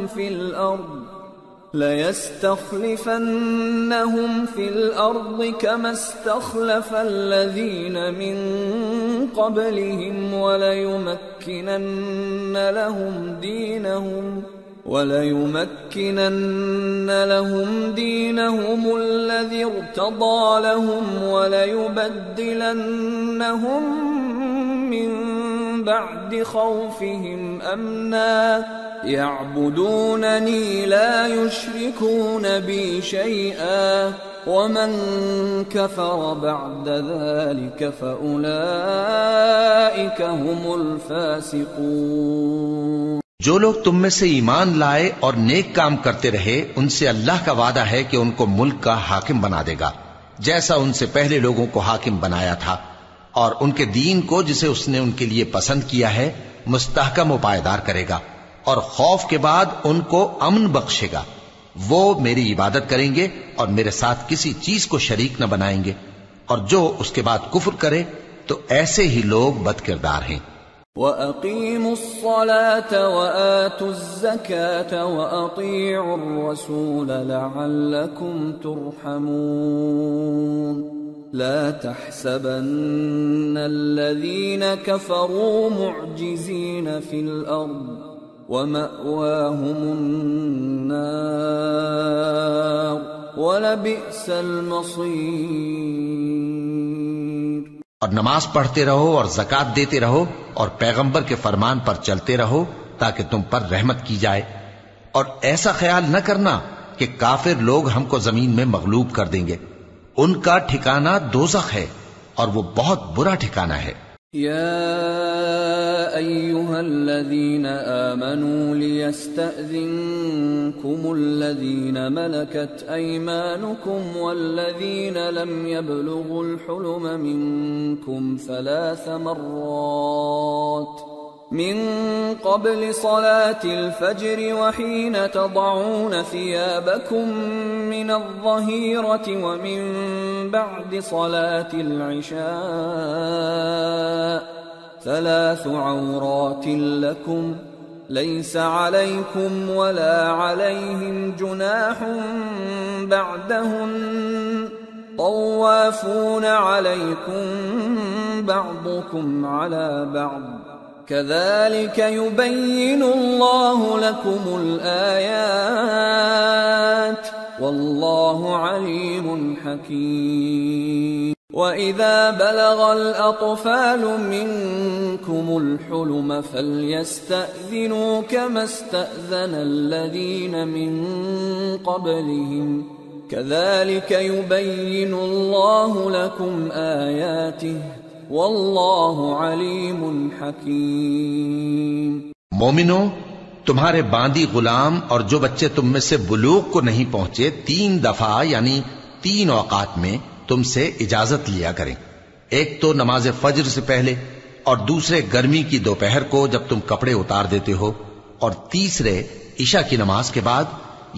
Speaker 2: في الأرض كما استخلف الذين من قبلهم وليمكنن لهم دينهم الذي ارتضى لهم وليبدلنهم من بعد خوفهم أمنا يعبدونني لا يشركون بي شيئا ومن كفر بعد ذلك فأولئك هم الفاسقون۔
Speaker 3: جو لوگ تم میں سے ایمان لائے اور نیک کام کرتے رہے ان سے اللہ کا وعدہ ہے کہ ان کو ملک کا حاکم بنا دے گا جیسا ان سے پہلے لوگوں کو حاکم بنایا تھا، اور ان کے دین کو جسے اس نے ان کے لیے پسند کیا ہے مستحکم و پائیدار کرے گا، اور خوف کے بعد ان کو امن بخشے گا۔ وہ میری عبادت کریں گے اور میرے ساتھ کسی چیز کو شریک نہ بنائیں گے، اور جو اس کے بعد کفر کرے تو ایسے ہی لوگ بد کردار ہیں۔
Speaker 2: وَأَقِيمُوا الصَّلَاةَ وَآتُوا الزَّكَاةَ وَأَطِيعُوا الرَّسُولَ لَعَلَّكُمْ تُرْحَمُونَ لَا تَحْسَبَنَّ الَّذِينَ كَفَرُوا مُعْجِزِينَ فِي الْأَرْضِ وَمَأْوَاهُمُ النَّارُ وَلَبِئْسَ الْمَصِيرُ۔
Speaker 3: اور نماز پڑھتے رہو اور زکوٰۃ دیتے رہو اور پیغمبر کے فرمان پر چلتے رہو تاکہ تم پر رحمت کی جائے، اور ایسا خیال نہ کرنا کہ کافر لوگ ہم کو زمین میں مغلوب کر دیں گے، ان کا ٹھکانہ دوزخ ہے اور وہ بہت برا ٹھکانہ ہے۔
Speaker 2: یا ایھا الذین آمنوا لیستأذنکم الذین ملکت ایمانکم والذین لم یبلغوا الحلم منکم 3 مرات من قبل صلاة الفجر وحين تضعون ثيابكم من الظهيرة ومن بعد صلاة العشاء 3 عورات لكم ليس عليكم ولا عليهم جناح بعدهن طوافون عليكم بعضكم على بعض كذلك يبين الله لكم الآيات والله عليم حكيم وإذا بلغ الأطفال منكم الحلم فليستأذنوا كما استأذن الذين من قبلهم كذلك يبين الله لكم آياته واللہ علیم حکیم۔
Speaker 3: مومنو، تمہارے باندی غلام اور جو بچے تم میں سے بلوغ کو نہیں پہنچے 3 دفعہ یعنی 3 اوقات میں تم سے اجازت لیا کریں، ایک تو نماز فجر سے پہلے، اور دوسرے گرمی کی دوپہر کو جب تم کپڑے اتار دیتے ہو، اور تیسرے عشاء کی نماز کے بعد۔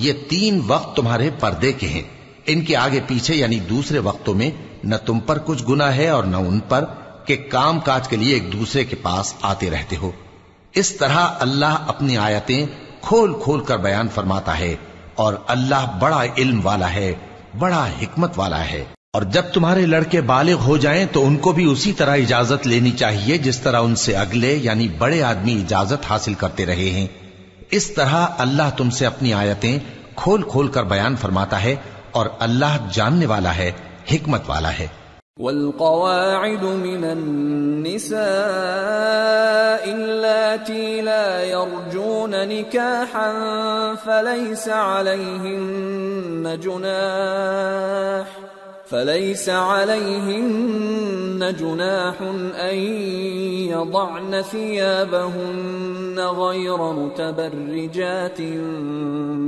Speaker 3: یہ 3 وقت تمہارے پردے کے ہیں، ان کے آگے پیچھے یعنی دوسرے وقتوں میں نہ تم پر کچھ گناہ ہے اور نہ ان پر کہ کام کاج کے لیے ایک دوسرے کے پاس آتے رہتے ہو۔ اس طرح اللہ اپنی آیتیں کھول کھول کر بیان فرماتا ہے، اور اللہ بڑا علم والا ہے، بڑا حکمت والا ہے۔ اور جب تمہارے لڑکے بالغ ہو جائیں تو ان کو بھی اسی طرح اجازت لینی چاہیے جس طرح ان سے اگلے یعنی بڑے آدمی اجازت حاصل کرتے رہے ہیں۔ اس طرح اللہ تم سے اپنی آیتیں کھول کھول کر بیان فرماتا ہے، اور اللہ جاننے والا ہے، حکمت والا ہے۔
Speaker 2: والقواعد من النساء اللاتي لا يرجون نكاحا فليس عليهن جناح أن يضعن ثيابهن غير متبرجات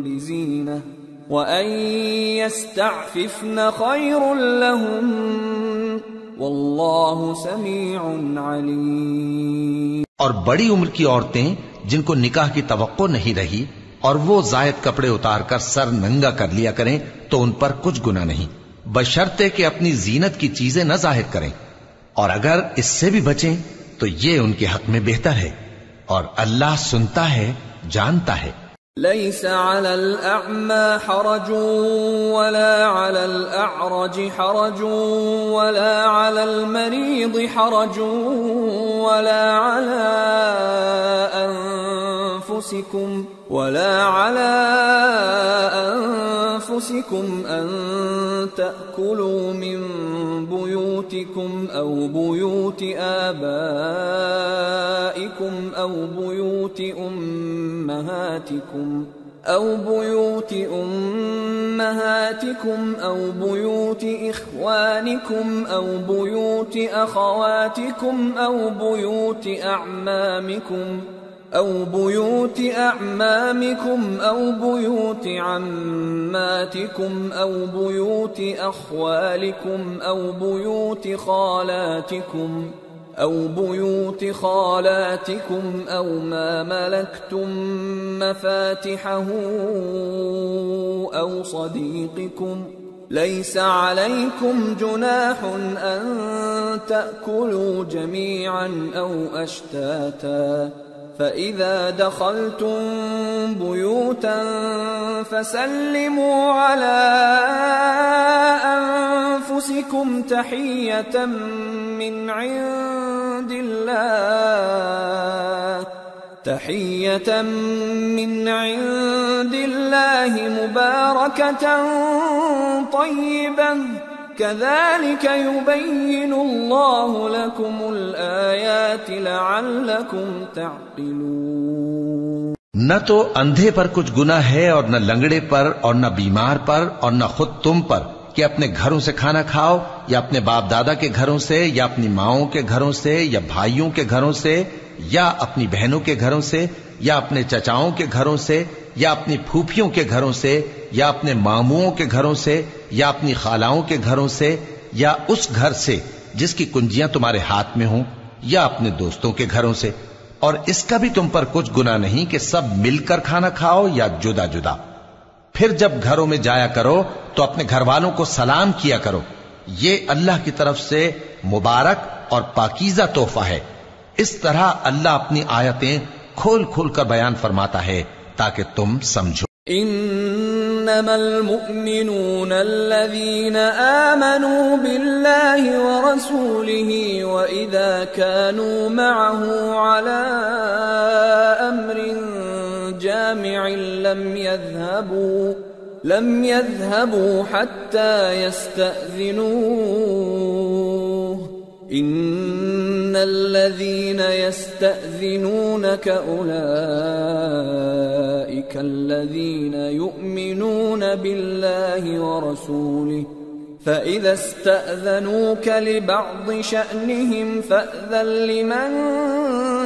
Speaker 2: بزينة وَأَن يَسْتَعْفِفْنَ خَيْرٌ لَهُمْ وَاللَّهُ سَمِيعٌ عَلِيمٌ۔
Speaker 3: اور بڑی عمر کی عورتیں جن کو نکاح کی توقع نہیں رہی اور وہ زائد کپڑے اتار کر سر ننگا کر لیا کریں تو ان پر کچھ گناہ نہیں، بشرطے کہ اپنی زینت کی چیزیں نہ ظاہر کریں، اور اگر اس سے بھی بچیں تو یہ ان کے حق میں بہتر ہے، اور اللہ سنتا ہے، جانتا ہے۔
Speaker 2: ليس على الأعمى حرج ولا على الأعرج حرج ولا على المريض حرج ولا على أنفسكم أن تأكلوا من بيوتكم أو بيوت آبائكم أو بيوت أمهاتكم أو بيوت إخوانكم أو بيوت أخواتكم أو بيوت أعمامكم أو بيوت عماتكم أو بيوت أخوالكم أو بيوت خالاتكم أو ما ملكتم مفاتحه أو صديقكم ليس عليكم جناح أن تأكلوا جميعا أو أشتاتا فإذا دخلتم بيوتا فسلموا على أنفسكم تحية من عند الله مباركة طيبة كذلك يبين الله لكم الآيات لعلكم تعقلون۔
Speaker 3: نہ تو اندھے پر کچھ گناہ ہے اور نہ لنگڑے پر اور نہ بیمار پر اور نہ خود تم پر کہ اپنے گھروں سے کھانا کھاؤ، یا اپنے باپ دادا کے گھروں سے، یا اپنی ماؤں کے گھروں سے، یا بھائیوں کے گھروں سے، یا اپنی بہنوں کے گھروں سے، یا اپنے چچاؤں کے گھروں سے، یا اپنی پھوپھیوں کے گھروں سے، یا اپنے ماموؤں کے گھروں سے، یا اپنی خالاؤں کے گھروں سے، یا اس گھر سے جس کی کنجیاں تمہارے ہاتھ میں ہوں، یا اپنے دوستوں کے گھروں سے، اور اس کا بھی تم پر کچھ گناہ نہیں کہ سب مل کر کھانا کھاؤ یا جدا جدا۔ پھر جب گھروں میں جایا کرو تو اپنے گھر والوں کو سلام کیا کرو، یہ اللہ کی طرف سے مبارک اور پاکیزہ تحفہ ہے۔ اس طرح اللہ اپنی آیتیں کھول کھول کر بیان فرماتا ہے تاکہ تم سمجھو۔
Speaker 2: انما المؤمنون الذين آمنوا بالله ورسوله واذا كانوا معه على امر جامع لم يذهبوا حتى يستأذنوه ان الذين يستأذنونك اولئك الذين يؤمنون بالله ورسوله فإذا استأذنوك لبعض شأنهم فأذن لمن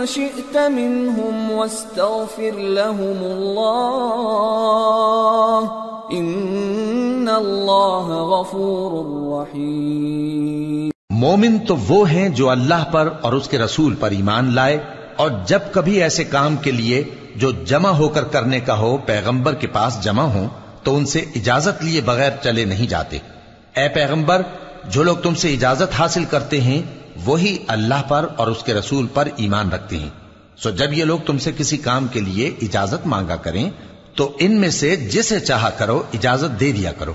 Speaker 2: شئت منهم واستغفر لهم الله إن الله غفور رحيم۔
Speaker 3: مومن تو وہ ہیں جو اللہ پر اور اس کے رسول پر ایمان لائے، اور جب کبھی ایسے کام کے لیے جو جمع ہو کر کرنے کا ہو پیغمبر کے پاس جمع ہوں تو ان سے اجازت لیے بغیر چلے نہیں جاتے۔ اے پیغمبر، جو لوگ تم سے اجازت حاصل کرتے ہیں وہی اللہ پر اور اس کے رسول پر ایمان رکھتے ہیں، سو جب یہ لوگ تم سے کسی کام کے لیے اجازت مانگا کریں تو ان میں سے جسے چاہا کرو اجازت دے دیا کرو،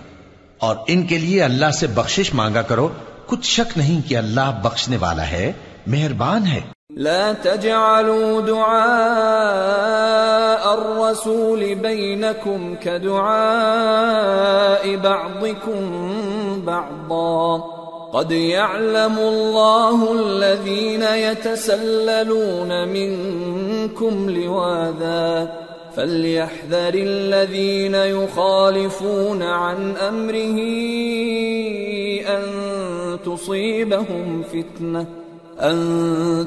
Speaker 3: اور ان کے لیے اللہ سے بخشش مانگا کرو، کچھ شک نہیں کہ اللہ بخشنے والا ہے، مہربان ہے۔
Speaker 2: لا تجعلوا دعاء الرسول بينكم كدعاء بعضكم بعضا قد يعلم الله الذين يتسللون منكم لواذا فليحذر الذين يخالفون عن أمره أن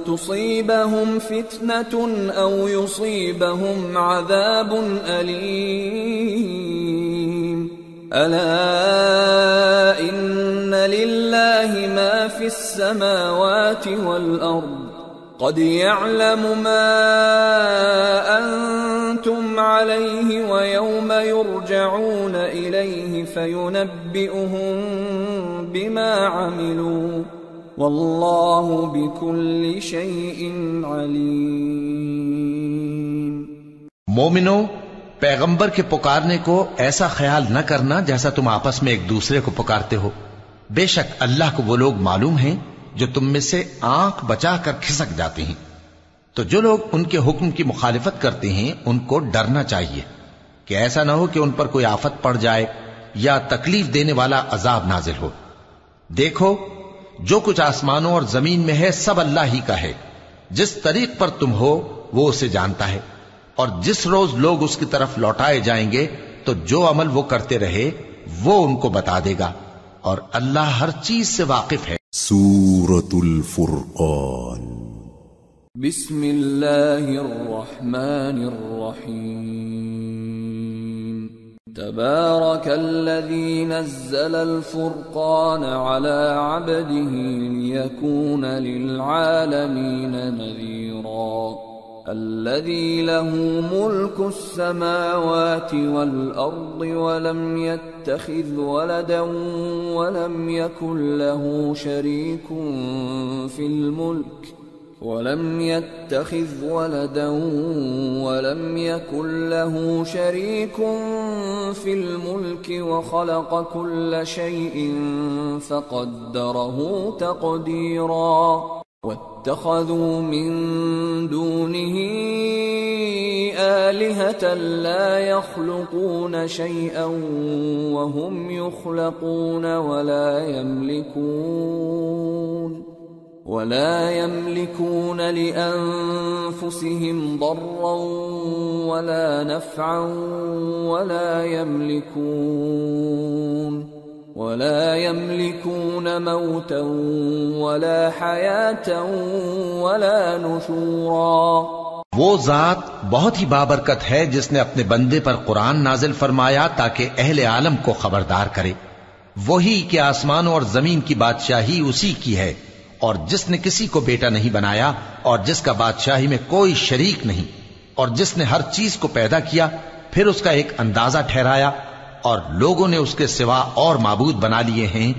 Speaker 2: تصيبهم فتنة أو يصيبهم عذاب أليم ألا إن لله ما في السماوات والأرض قد يعلم ما أنتم عليه ويوم يرجعون إليه فينبئهم بما عملوا واللہ بكل شيء علیم۔
Speaker 3: مومنو، پیغمبر کے پکارنے کو ایسا خیال نہ کرنا جیسا تم آپس میں ایک دوسرے کو پکارتے ہو، بے شک اللہ کو وہ لوگ معلوم ہیں جو تم میں سے آنکھ بچا کر کھسک جاتے ہیں، تو جو لوگ ان کے حکم کی مخالفت کرتے ہیں ان کو ڈرنا چاہیے کہ ایسا نہ ہو کہ ان پر کوئی آفت پڑ جائے یا تکلیف دینے والا عذاب نازل ہو۔ دیکھو، جو کچھ آسمانوں اور زمین میں ہے سب اللہ ہی کا ہے، جس طریق پر تم ہو وہ اسے جانتا ہے، اور جس روز لوگ اس کی طرف لوٹائے جائیں گے تو جو عمل وہ کرتے رہے وہ ان کو بتا دے گا، اور اللہ ہر چیز سے واقف ہے۔
Speaker 1: سورة الفرقان۔
Speaker 2: بسم اللہ الرحمن الرحیم۔ تبارك الذي نزل الفرقان على عبده ليكون للعالمين نذيرا الذي له ملك السماوات والأرض ولم يتخذ ولدا ولم يكن له شريك في الملك ولم يتخذ ولدا ولم يكن له شريك في الملك وخلق كل شيء فقدره تقديرا واتخذوا من دونه آلهة لا يخلقون شيئا وهم يخلقون ولا يملكون لأنفسهم ضرا ولا نفعا ولا يملكون موتا ولا حياة ولا نشورا۔
Speaker 3: وہ ذات بہت ہی بابرکت ہے جس نے اپنے بندے پر قرآن نازل فرمایا تاکہ اہل عالم کو خبردار کرے، وہی کہ آسمانوں اور زمین کی بادشاہی اسی کی ہے، اور جس نے کسی کو بیٹا نہیں بنایا اور جس کا بادشاہی میں کوئی شریک نہیں اور جس نے ہر چیز کو پیدا کیا پھر اس کا ایک اندازہ ٹھہرایا اور لوگوں نے اس کے سوا اور معبود بنا لیے ہیں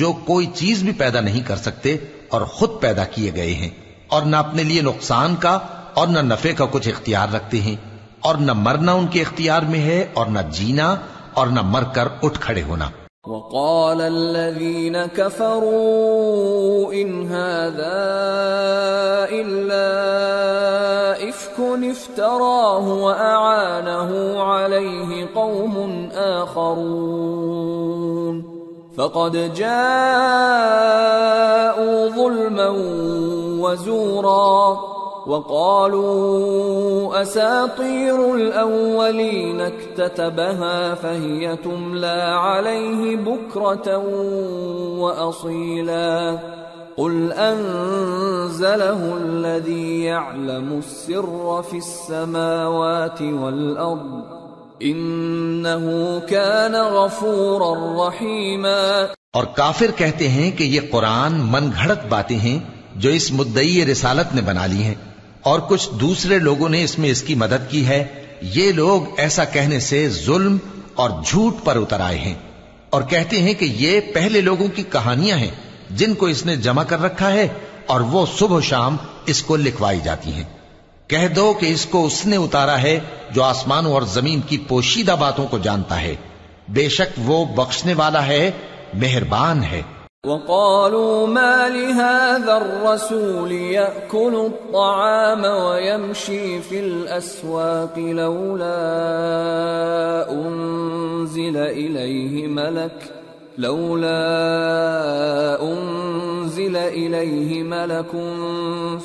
Speaker 3: جو کوئی چیز بھی پیدا نہیں کر سکتے اور خود پیدا کیے گئے ہیں اور نہ اپنے لیے نقصان کا اور نہ نفع کا کچھ اختیار رکھتے ہیں اور نہ مرنا ان کے اختیار میں ہے اور نہ جینا اور نہ مر کر اٹھ کھڑے ہونا.
Speaker 2: وقال الذين كفروا إن هذا إلا إفك افتراه وأعانه عليه قوم آخرون فقد جاءوا ظلما وزورا وقالوا أساطير الأولين اكتتبها فهي تملى عليه بكرة وأصيلا قل أنزله الذي يعلم السر في السماوات والأرض إنه كان غفورا رحيما.
Speaker 3: اور کافر کہتے ہیں کہ یہ قرآن من گھڑت باتیں ہیں جو اس مدعی رسالت نے بنا لی ہیں اور کچھ دوسرے لوگوں نے اس میں اس کی مدد کی ہے. یہ لوگ ایسا کہنے سے ظلم اور جھوٹ پر اتر آئے ہیں اور کہتے ہیں کہ یہ پہلے لوگوں کی کہانیاں ہیں جن کو اس نے جمع کر رکھا ہے اور وہ صبح و شام اس کو لکھوائی جاتی ہیں. کہہ دو کہ اس کو اس نے اتارا ہے جو آسمانوں اور زمین کی پوشیدہ باتوں کو جانتا ہے. بے شک وہ بخشنے والا ہے، مہربان ہے.
Speaker 2: وقالوا ما لهذا الرسول يأكل الطعام ويمشي في الأسواق لولا أنزل إليه ملك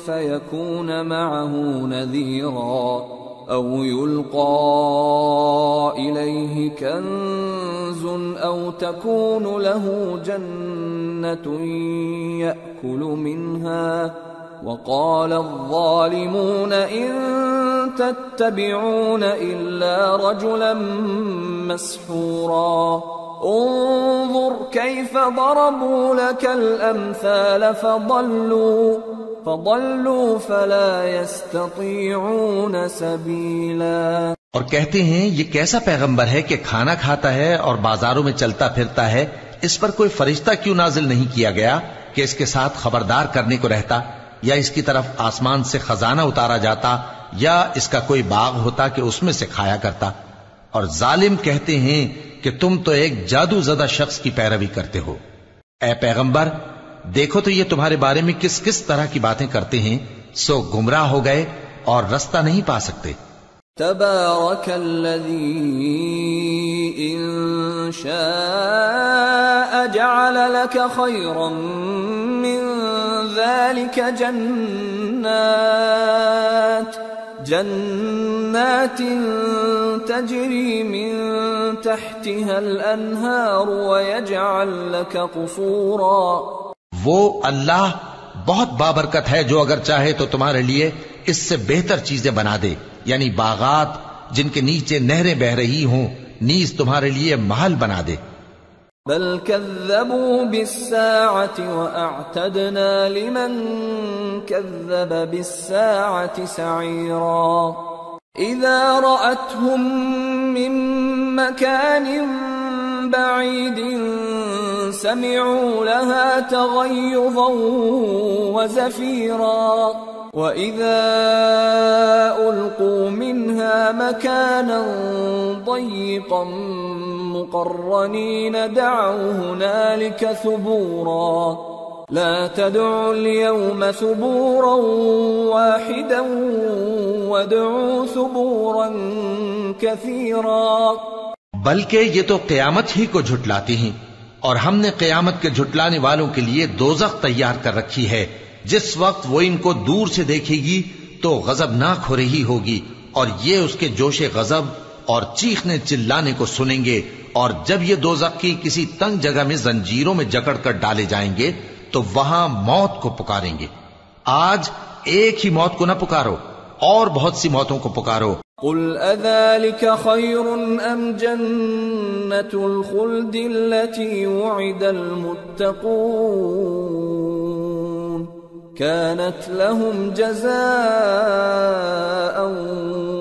Speaker 2: فيكون معه نذيرا أو يلقى إليه كنز أو تكون له جنة يأكل منها وقال الظالمون إن تتبعون إلا رجلا مسحورا انظر كيف ضربوا لك الأمثال فضلوا فلا يستطيعون سبيلا.
Speaker 3: اور کہتے ہیں یہ کیسا پیغمبر ہے کہ کھانا کھاتا ہے اور بازاروں میں چلتا پھرتا ہے، اس پر کوئی فرشتہ کیوں نازل نہیں کیا گیا کہ اس کے ساتھ خبردار کرنے کو رہتا، یا اس کی طرف آسمان سے خزانہ اتارا جاتا، یا اس کا کوئی باغ ہوتا کہ اس میں سے کھایا کرتا. اور ظالم کہتے ہیں کہ تم تو ایک جادو زدہ شخص کی پیروی کرتے ہو. اے پیغمبر دیکھو تو یہ تمہارے بارے میں کس کس طرح کی باتیں کرتے ہیں، سو گمراہ ہو گئے اور رستہ نہیں پا سکتے.
Speaker 2: تبارك الذي إن شاء جعل لك خيرا من ذلك جنات تجري من تحتها الأنهار ويجعل لك قصورا.
Speaker 3: وہ اللہ بہت بابرکت ہے جو اگر چاہے تو تمہارے لیے اس سے بہتر چیزیں بنا دے، یعنی باغات جن کے نیچے نہریں بہ رہی ہوں، نیز تمہارے لیے محل بنا دے.
Speaker 2: بل كذبوا بالساعة وأعتدنا لمن كذب بالساعة سعيرا. إذا رأتهم من مكان بعيد سمعوا لها تغيظا وزفيرا وإذا ألقوا منها مكانا ضيقا مقرنين دعوا هنالك ثبورا لا تدعوا اليوم ثبورا واحدا وادعوا ثبورا كثيرا.
Speaker 3: بلکہ یہ تو قیامت ہی کو جھٹلاتے ہیں، اور ہم نے قیامت کے جھٹلانے والوں کے لیے دوزخ تیار کر رکھی ہے. جس وقت وہ ان کو دور سے دیکھے گی تو غضبناک ہو رہی ہوگی، اور یہ اس کے جوش غضب اور چیخنے چلانے کو سنیں گے. اور جب یہ دوزخ کی کسی تنگ جگہ میں زنجیروں میں جکڑ کر ڈالے جائیں گے تو وہاں موت کو پکاریں گے. آج ایک ہی موت کو نہ پکارو، اور بہت سی موتوں کو پکارو.
Speaker 2: قل اذلك خير ام جنة الخلد التي وعد المتقون كانت لهم جزاء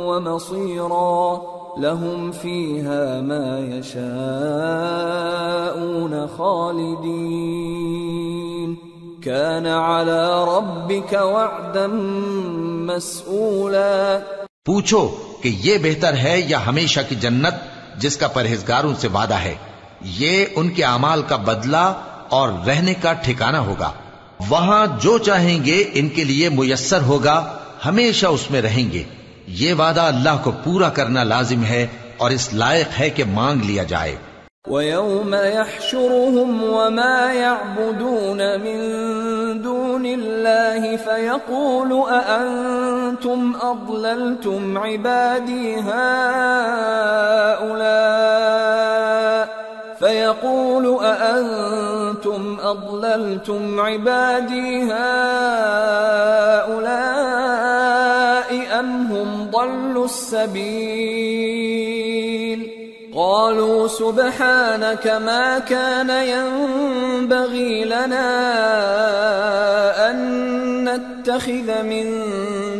Speaker 2: ومصيرا لهم فيها ما يشاءون خالدين كان على ربك وعدا مسئولا.
Speaker 3: پوچھو کہ یہ بہتر ہے یا ہمیشہ کی جنت جس کا پرہیزگاروں سے وعدہ ہے؟ یہ ان کے اعمال کا بدلہ اور رہنے کا ٹھکانہ ہوگا. وہاں جو چاہیں گے ان کے لیے میسر ہوگا، ہمیشہ اس میں رہیں گے. یہ وعدہ اللہ کو پورا کرنا لازم ہے اور اس لائق ہے کہ مانگ لیا جائے.
Speaker 2: وَيَوْمَ يَحْشُرُهُمْ وَمَا يَعْبُدُونَ مِن دُونِ اللَّهِ فَيَقُولُ أَأَنْتُمْ أَضْلَلْتُمْ عِبَادِي هَؤُلَاءِ أَمْ هُمْ ضَلُّوا السَّبِيلَ قالوا سبحانك ما كان ينبغي لنا أن نتخذ من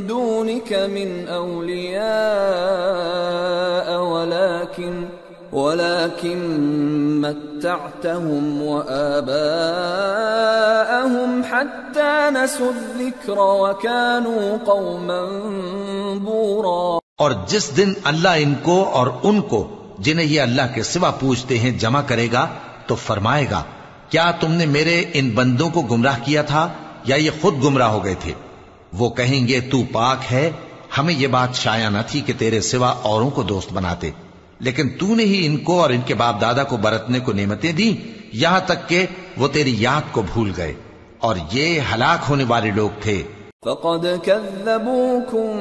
Speaker 2: دونك من أولياء ولكن متعتهم وآباءهم حتى نسوا الذكر وكانوا قوما بورا.
Speaker 3: اور جس دن اللہ ان کو اور ان کو جنہیں یہ اللہ کے سوا پوچھتے ہیں جمع کرے گا تو فرمائے گا، کیا تم نے میرے ان بندوں کو گمراہ کیا تھا یا یہ خود گمراہ ہو گئے تھے؟ وہ کہیں گے تو پاک ہے، ہمیں یہ بات شایع نہ تھی کہ تیرے سوا اوروں کو دوست بناتے، لیکن تو نے ہی ان کو اور ان کے باپ دادا کو برتنے کو نعمتیں دی یہاں تک کہ وہ تیری یاد کو بھول گئے، اور یہ ہلاک ہونے والے لوگ تھے.
Speaker 2: فقد كذبوكم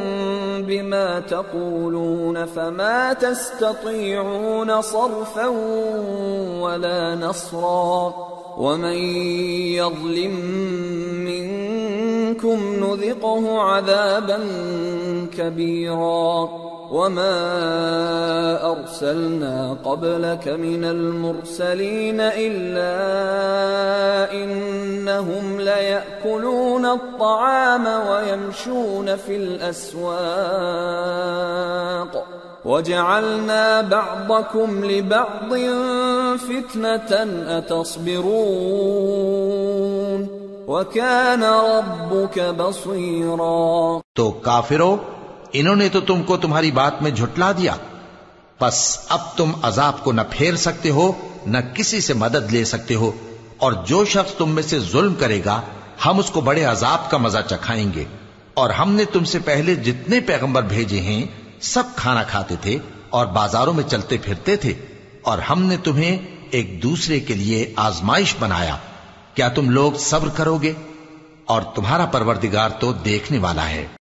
Speaker 2: بما تقولون فما تستطيعون صرفا ولا نصرا ومن يظلم منكم نذقه عذابا كبيرا. وما أرسلنا قبلك من المرسلين إلا إنهم ليأكلون الطعام ويمشون في الأسواق وجعلنا بعضكم لبعض فتنة أتصبرون وكان ربك بصيرا.
Speaker 3: تو کافرو، انہوں نے تو تم کو تمہاری بات میں جھٹلا دیا، پس اب تم عذاب کو نہ پھیر سکتے ہو نہ کسی سے مدد لے سکتے ہو، اور جو شخص تم میں سے ظلم کرے گا ہم اس کو بڑے عذاب کا مزہ چکھائیں گے. اور ہم نے تم سے پہلے جتنے پیغمبر بھیجے ہیں سب کھانا کھاتے تھے اور بازاروں میں چلتے پھرتے تھے، اور ہم نے تمہیں ایک دوسرے کے لیے آزمائش بنایا. کیا تم لوگ صبر کرو گے؟ اور تمہارا پروردگار تو دیکھنے والا ہے.